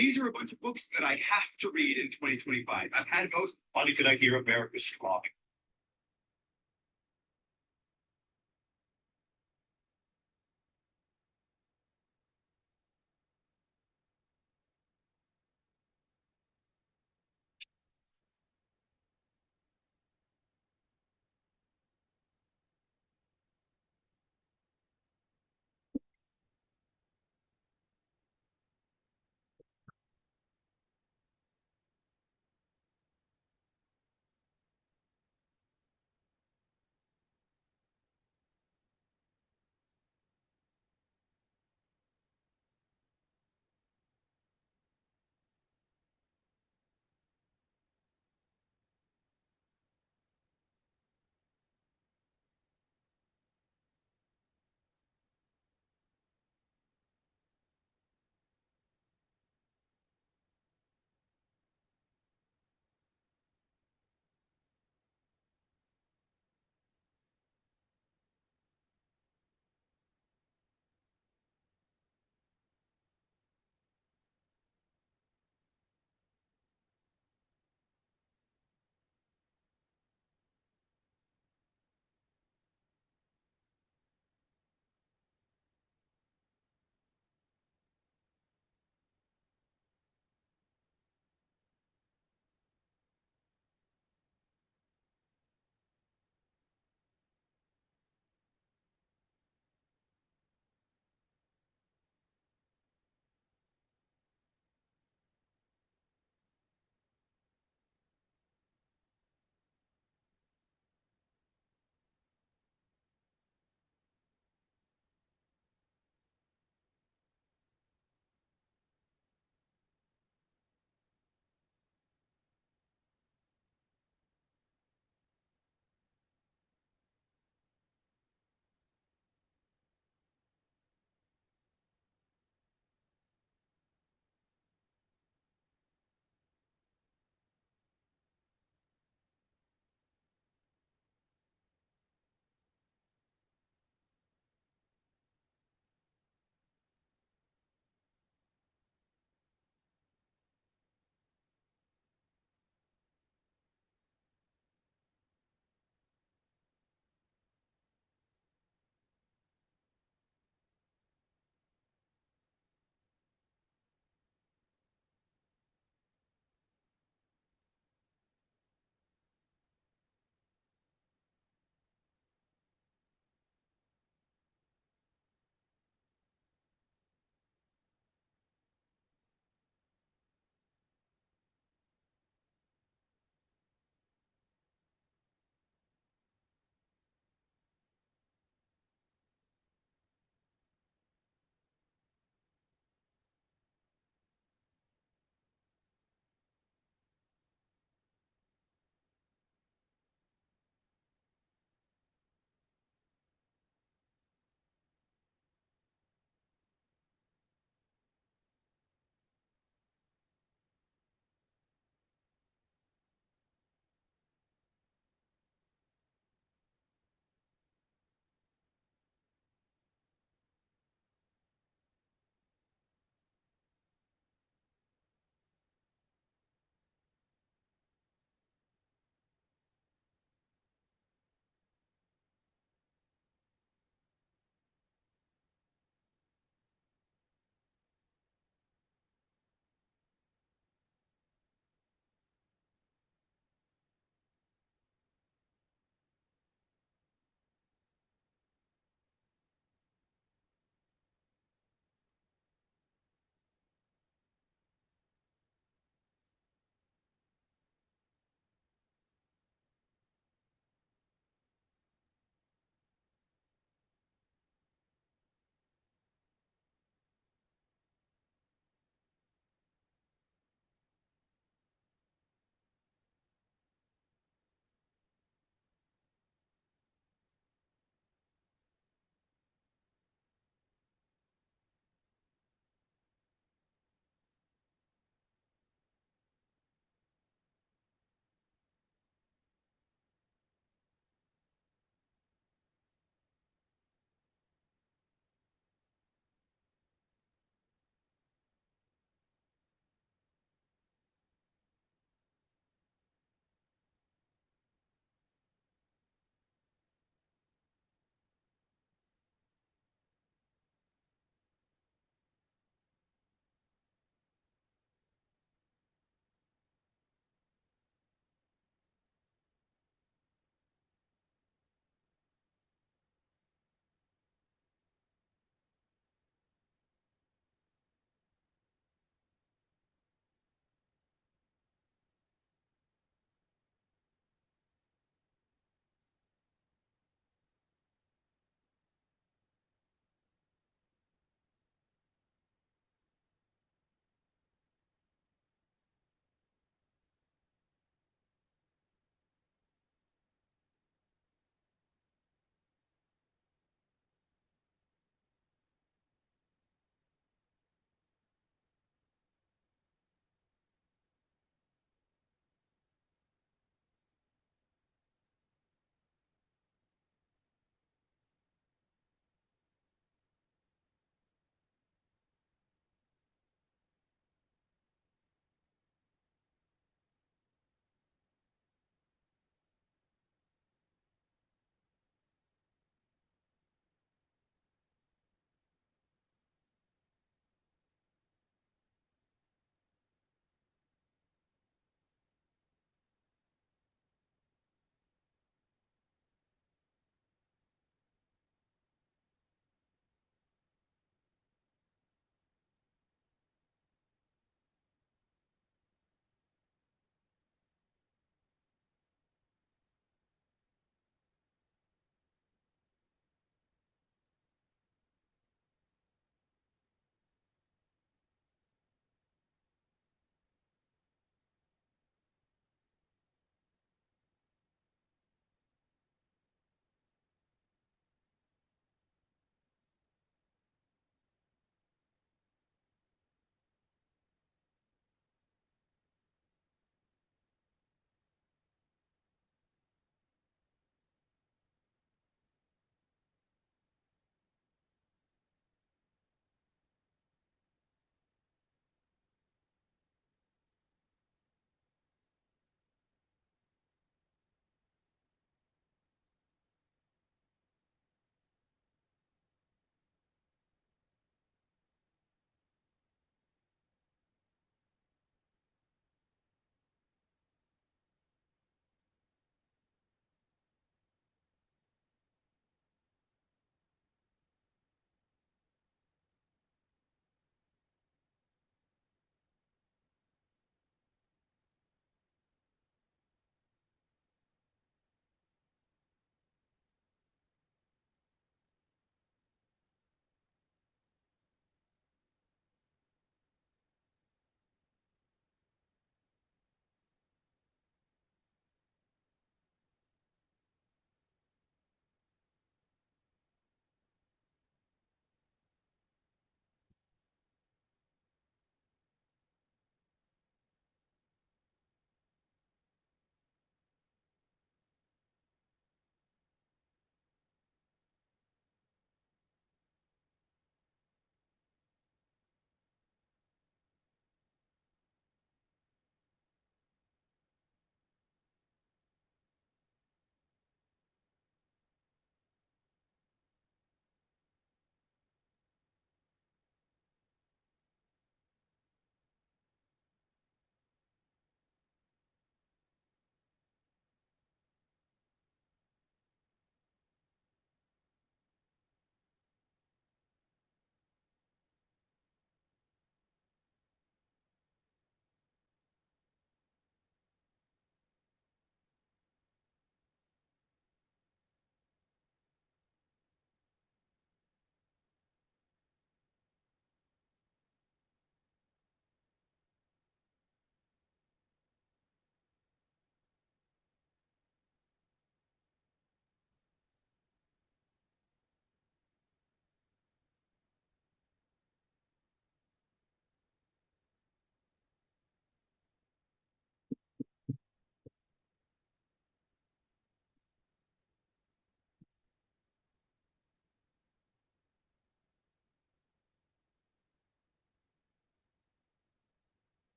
These are a bunch of books that I have to read in 2025. I've had most funny tonight here, America's Strong.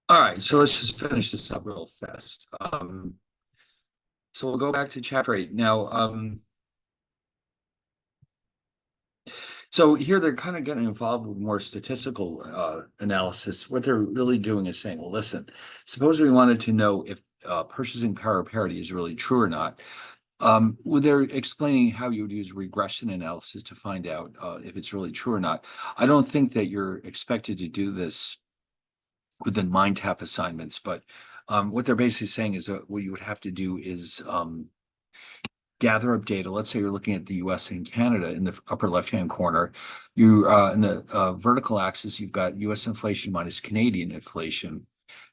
All right, so let's just finish this up real fast. So we'll go back to chapter 8 now. So here they're kind of getting involved with more statistical analysis. What they're really doing is saying, well, listen, suppose we wanted to know if purchasing power parity is really true or not. Well, they're explaining how you would use regression analysis to find out if it's really true or not. I don't think that you're expected to do this within mind tap assignments, but what they're basically saying is that what you would have to do is gather up data. Let's say you're looking at the US and Canada in the upper left-hand corner. You in the vertical axis, you've got US inflation minus Canadian inflation.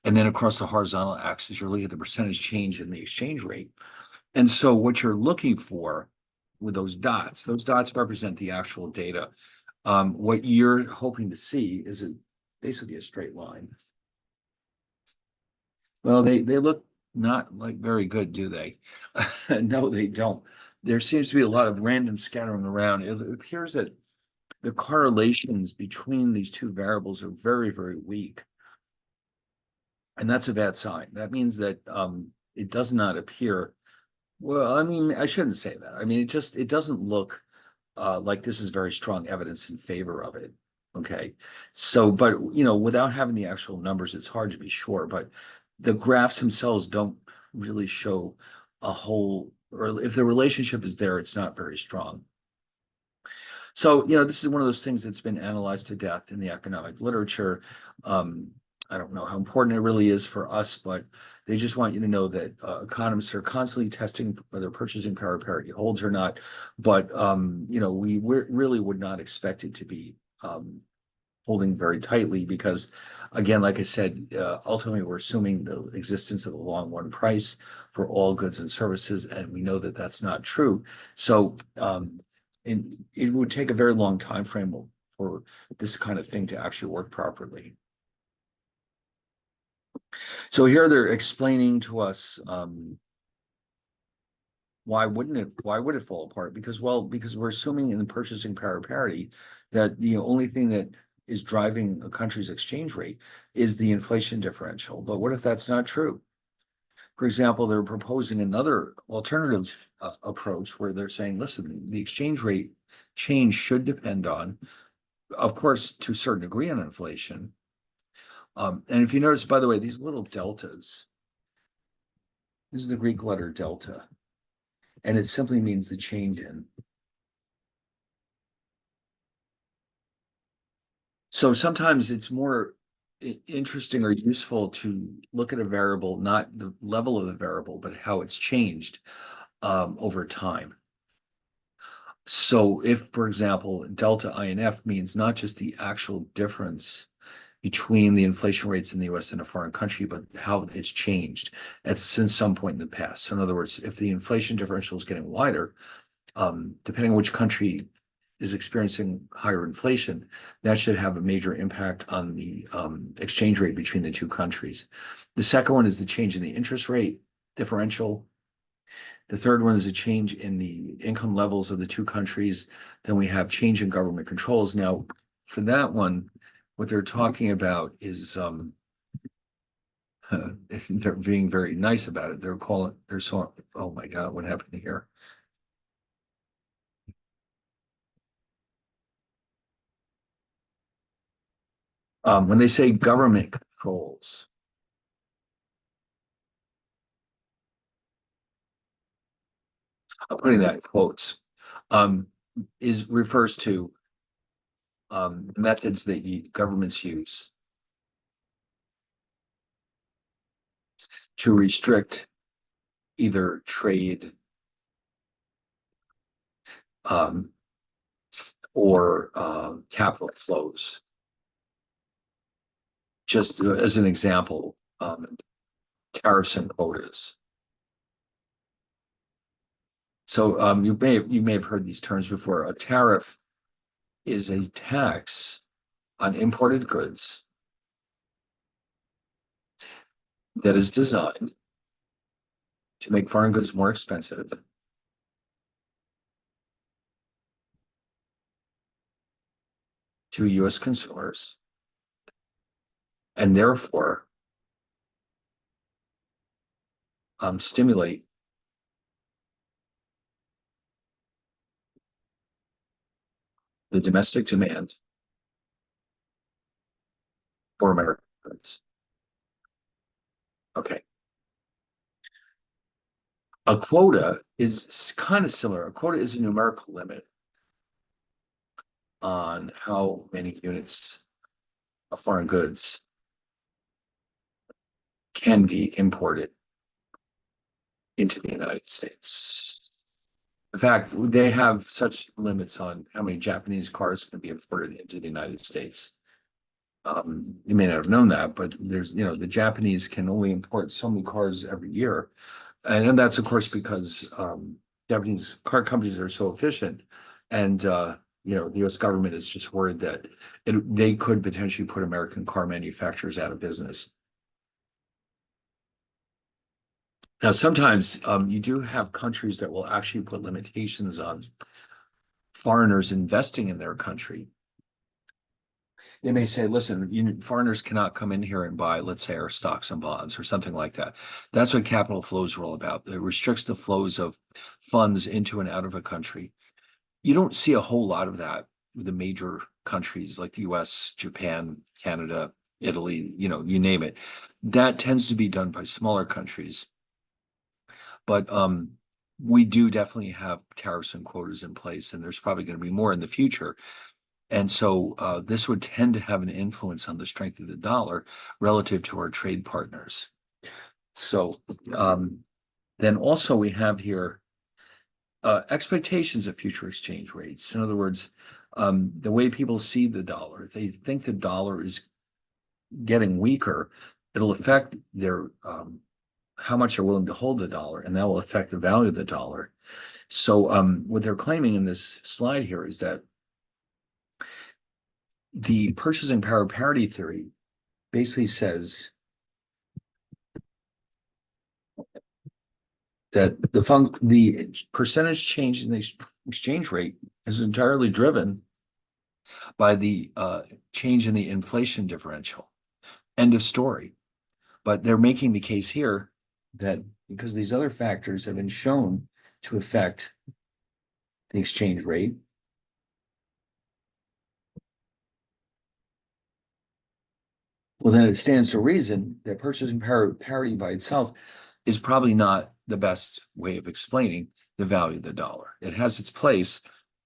And then across the horizontal axis, you're looking at the percentage change in the exchange rate. And so what you're looking for with those dots represent the actual data. What you're hoping to see is basically a straight line. Well, they look not like very good, do they? No, they don't. There seems to be a lot of random scattering around. It appears that the correlations between these two variables are very, very weak. And that's a bad sign. That means that it does not appear, well, I mean, I shouldn't say that. I mean, it doesn't look like this is very strong evidence in favor of it. Okay. So, but without having the actual numbers, it's hard to be sure. But the graphs themselves don't really show a whole, or if the relationship is there, it's not very strong. So, this is one of those things that's been analyzed to death in the economic literature. I don't know how important it really is for us, but they just want you to know that economists are constantly testing whether purchasing power parity holds or not. But we really would not expect it to be holding very tightly because, again, like I said, ultimately we're assuming the existence of a long run price for all goods and services, and we know that that's not true. So it would take a very long time frame for this kind of thing to actually work properly. So here they're explaining to us why would it fall apart? Because we're assuming in the purchasing power parity that the only thing that is driving a country's exchange rate is the inflation differential. But what if that's not true? For example, they're proposing another alternative approach where they're saying, listen, the exchange rate change should depend on, of course, to a certain degree on inflation. And if you notice, by the way, these little deltas, this is the Greek letter delta, and it simply means the change in. So sometimes it's more interesting or useful to look at a variable, not the level of the variable, but how it's changed over time. So if, for example, delta INF means not just the actual difference between the inflation rates in the US and a foreign country, but how it's changed since some point in the past. So in other words, if the inflation differential is getting wider, depending on which country is experiencing higher inflation, that should have a major impact on the exchange rate between the two countries. The second one is the change in the interest rate differential. The third one is a change in the income levels of the two countries. Then we have change in government controls. Now, for that one, what they're talking about is they're being very nice about it. Oh my God, what happened here? When they say government controls, I'm putting that in quotes, refers to methods that governments use to restrict either trade or capital flows. Just as an example, tariffs and quotas. So you may have heard these terms before. A tariff is a tax on imported goods that is designed to make foreign goods more expensive to US consumers, and therefore stimulate the domestic demand for American goods. Okay. A quota is kind of similar. A quota is a numerical limit on how many units of foreign goods can be imported into the United States. In fact, they have such limits on how many Japanese cars can be imported into the United States. You may not have known that, but there's, the Japanese can only import so many cars every year. And that's, of course, because Japanese car companies are so efficient. And, the US government is just worried that they could potentially put American car manufacturers out of business. Now, sometimes you do have countries that will actually put limitations on foreigners investing in their country. They may say, listen, foreigners cannot come in here and buy, let's say, our stocks and bonds or something like that. That's what capital flows are all about. It restricts the flows of funds into and out of a country. You don't see a whole lot of that with the major countries like the US, Japan, Canada, Italy, you name it. That tends to be done by smaller countries. But we do definitely have tariffs and quotas in place, and there's probably going to be more in the future. And so this would tend to have an influence on the strength of the dollar relative to our trade partners. So then also we have here expectations of future exchange rates. In other words, the way people see the dollar, if they think the dollar is getting weaker, it'll affect their how much they're willing to hold the dollar, and that will affect the value of the dollar. So what they're claiming in this slide here is that the purchasing power parity theory basically says that the percentage change in the exchange rate is entirely driven by the change in the inflation differential. End of story. But they're making the case here that because these other factors have been shown to affect the exchange rate, well, then it stands to reason that purchasing power parity by itself is probably not the best way of explaining the value of the dollar. It has its place,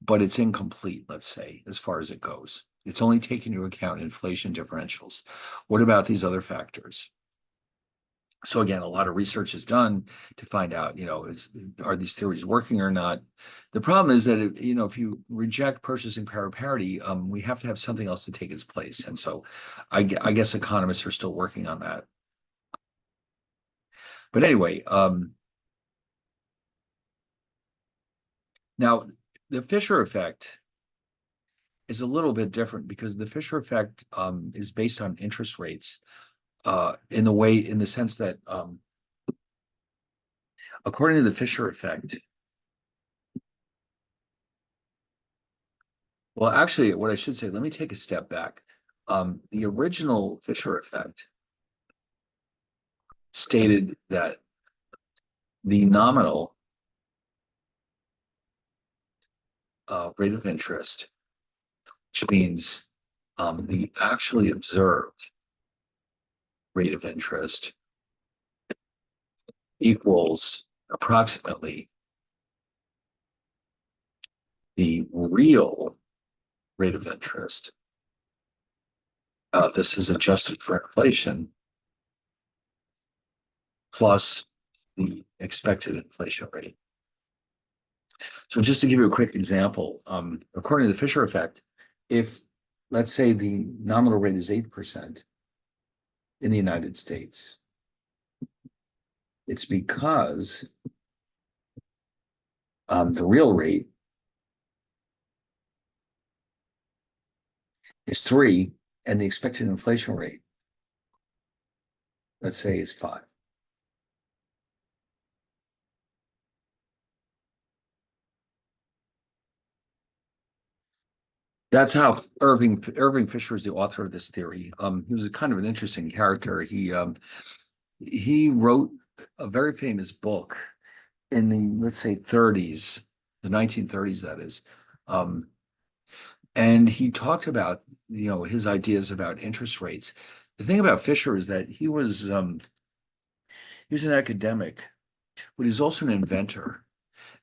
but it's incomplete, let's say, as far as it goes. It's only taking into account inflation differentials. What about these other factors? So again, a lot of research is done to find out, are these theories working or not? The problem is that, if you reject purchasing power parity, we have to have something else to take its place. And so I guess economists are still working on that. But anyway, now the Fisher effect is a little bit different because the Fisher effect is based on interest rates in the sense that according to the Fisher effect, well, actually, what I should say, let me take a step back. The original Fisher effect stated that the nominal rate of interest, which means the actually observed rate of interest, equals approximately the real rate of interest. This is adjusted for inflation plus the expected inflation rate. So just to give you a quick example, according to the Fisher effect, if let's say the nominal rate is 8% in the United States, it's because the real rate is 3 and the expected inflation rate, let's say, is 5. That's how Irving Fisher is the author of this theory. He was a kind of an interesting character. He wrote a very famous book in the, let's say, 30s, the 1930s, that is. Um, and he talked about, his ideas about interest rates. The thing about Fisher is that he was an academic, but he's also an inventor.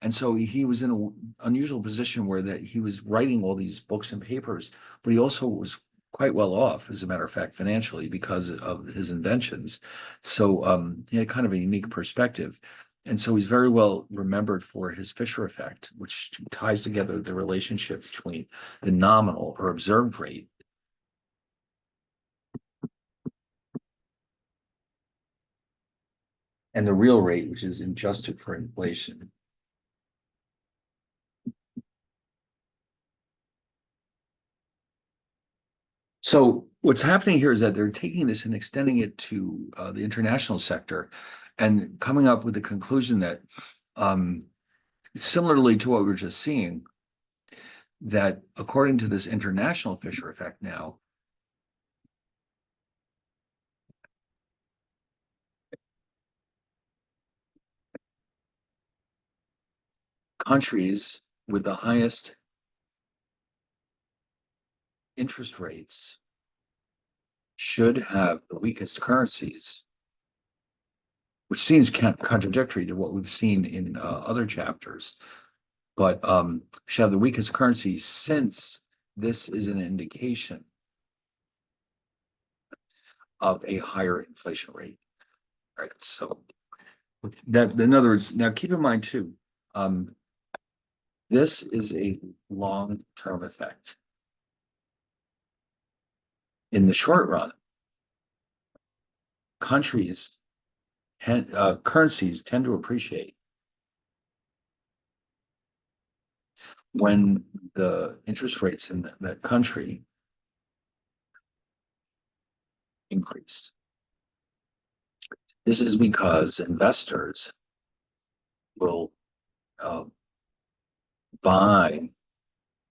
And so he was in an unusual position where that he was writing all these books and papers, but he also was quite well off, as a matter of fact, financially because of his inventions. So he had kind of a unique perspective. And so he's very well remembered for his Fisher effect, which ties together the relationship between the nominal or observed rate and the real rate, which is adjusted for inflation. So what's happening here is that they're taking this and extending it to the international sector and coming up with the conclusion that um, similarly to what we were just seeing, that according to this international Fisher effect now, countries with the highest interest rates should have the weakest currencies, which seems contradictory to what we've seen in other chapters, but should have the weakest currency since this is an indication of a higher inflation rate. Right. So that, in other words, now keep in mind too, this is a long-term effect. In the short run, currencies tend to appreciate when the interest rates in that country increase. This is because investors will uh, buy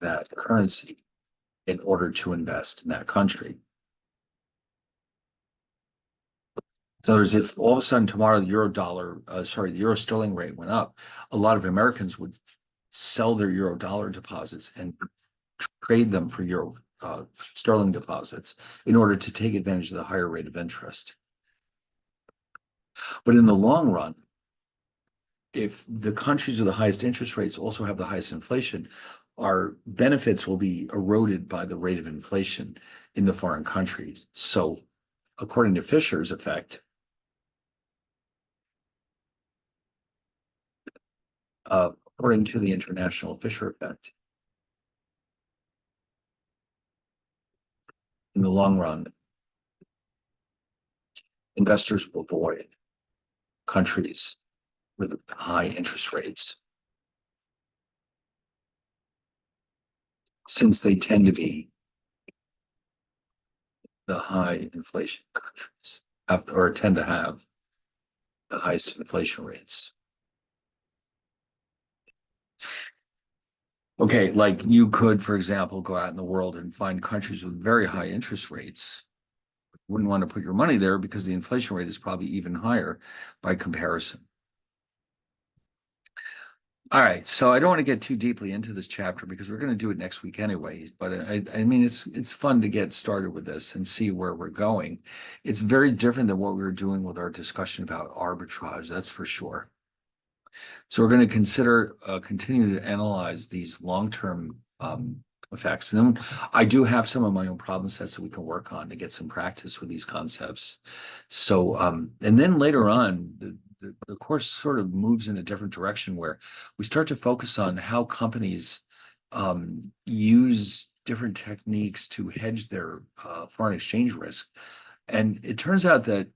that currency in order to invest in that country. So there's, if all of a sudden tomorrow the the euro sterling rate went up, a lot of Americans would sell their euro dollar deposits and trade them for euro sterling deposits in order to take advantage of the higher rate of interest. But in the long run, if the countries with the highest interest rates also have the highest inflation, our benefits will be eroded by the rate of inflation in the foreign countries. So according to Fisher's effect, according to the international Fisher effect, in the long run, investors will avoid countries with high interest rates since they tend to be the high inflation countries or tend to have the highest inflation rates. Okay, like you could, for example, go out in the world and find countries with very high interest rates. Wouldn't want to put your money there because the inflation rate is probably even higher by comparison. All right, so I don't want to get too deeply into this chapter because we're going to do it next week anyway. But I mean, it's fun to get started with this and see where we're going. It's very different than what we were doing with our discussion about arbitrage, that's for sure. So we're going to continue to analyze these long-term effects. And then I do have some of my own problem sets that we can work on to get some practice with these concepts. So, and then later on, the course sort of moves in a different direction where we start to focus on how companies use different techniques to hedge their foreign exchange risk. And it turns out that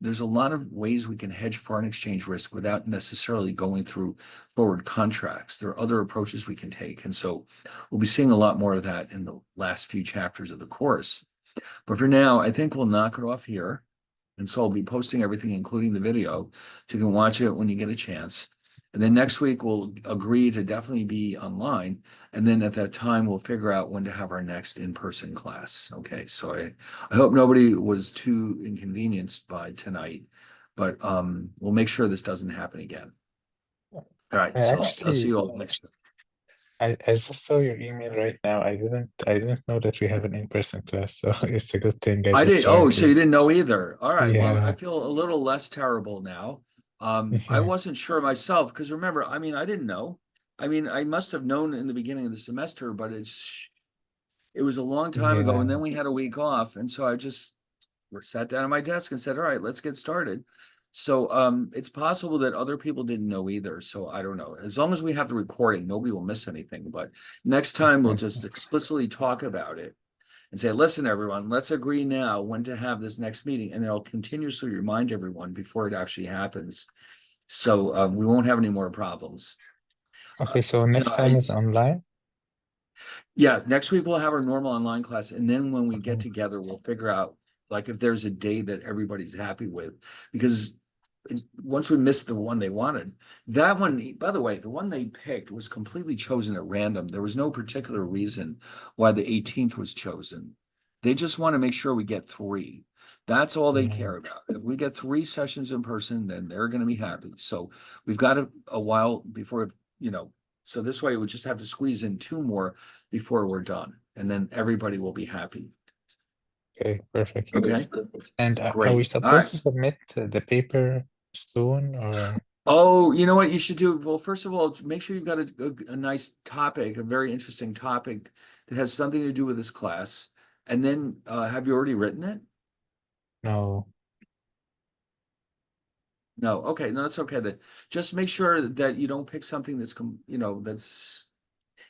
there's a lot of ways we can hedge foreign exchange risk without necessarily going through forward contracts. There are other approaches we can take. And so we'll be seeing a lot more of that in the last few chapters of the course. But for now, I think we'll knock it off here. And so I'll be posting everything, including the video, so you can watch it when you get a chance. And then next week we'll agree to definitely be online. And then at that time, we'll figure out when to have our next in-person class. Okay, so I hope nobody was too inconvenienced by tonight, but we'll make sure this doesn't happen again. All right, so I'll see you all next. I just saw your email right now. I didn't know that we have an in-person class, so it's a good thing I I just did. Oh, joined so you you. didn't know either. All right. Well, I Yeah, feel a little less terrible now. I yeah, wasn't sure myself because remember, I mean, I didn't know. I mean, I must have known in the beginning of the semester, but it was a long time ago, and yeah. then we had a week off, and so I just sat down at my desk and said, "All right, let's get started." So it's possible that other people didn't know either. So I don't know. As long as we have the recording, nobody will miss anything. But next time we'll just explicitly talk about it and say, listen, everyone, let's agree now when to have this next meeting. And I'll continuously remind everyone before it actually happens. So we won't have any more problems. Okay, so You next know, time is online. yeah, next week we'll have our normal online class. And then when we get Okay. together, we'll figure out like if there's a day that everybody's happy with. Because once we missed the one they wanted, that one, by the way, the one they picked was completely chosen at random. There was no particular reason why the 18th was chosen. They just want to make sure we get three. That's all they care about. If we get three sessions in person, then they're going to be happy. So we've got a while before, so this way we just have to squeeze in two more before we're done, and then everybody will be happy. Okay, perfect. Okay, And are we great. All right. supposed to submit the paper soon or? Oh, you know what you should do? Well, first of all, make sure you've got a nice topic, a very interesting topic that has something to do with this class. And then, have you already written it? No. No. Okay. No, that's okay then. Just make sure that you don't pick something that's, that's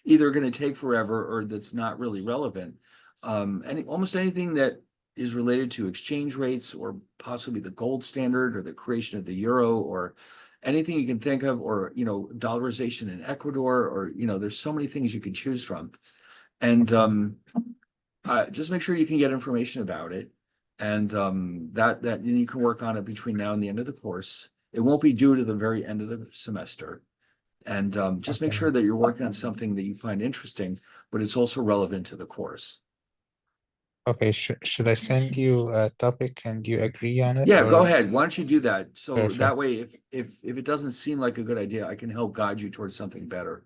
either going to take forever or that's not really relevant. Almost anything that is related to exchange rates or possibly the gold standard or the creation of the euro or anything you can think of, or dollarization in Ecuador, or there's so many things you can choose from. And just make sure you can get information about it, and that you can work on it between now and the end of the course. It won't be due to the very end of the semester. And just make Okay. sure that you're working on something that you find interesting, but it's also relevant to the course. Okay, should I send you a topic and you agree on it Yeah, go or? ahead. Why don't you do that? So that Perfect. way, if it doesn't seem like a good idea, I can help guide you towards something better.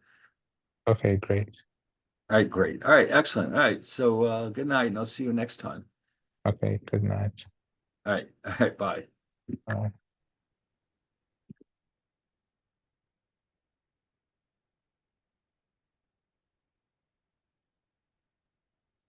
Okay, great. All right, great. All right, excellent. All right. So good night, and I'll see you next time. Okay, good night. All right. All right, bye. Bye.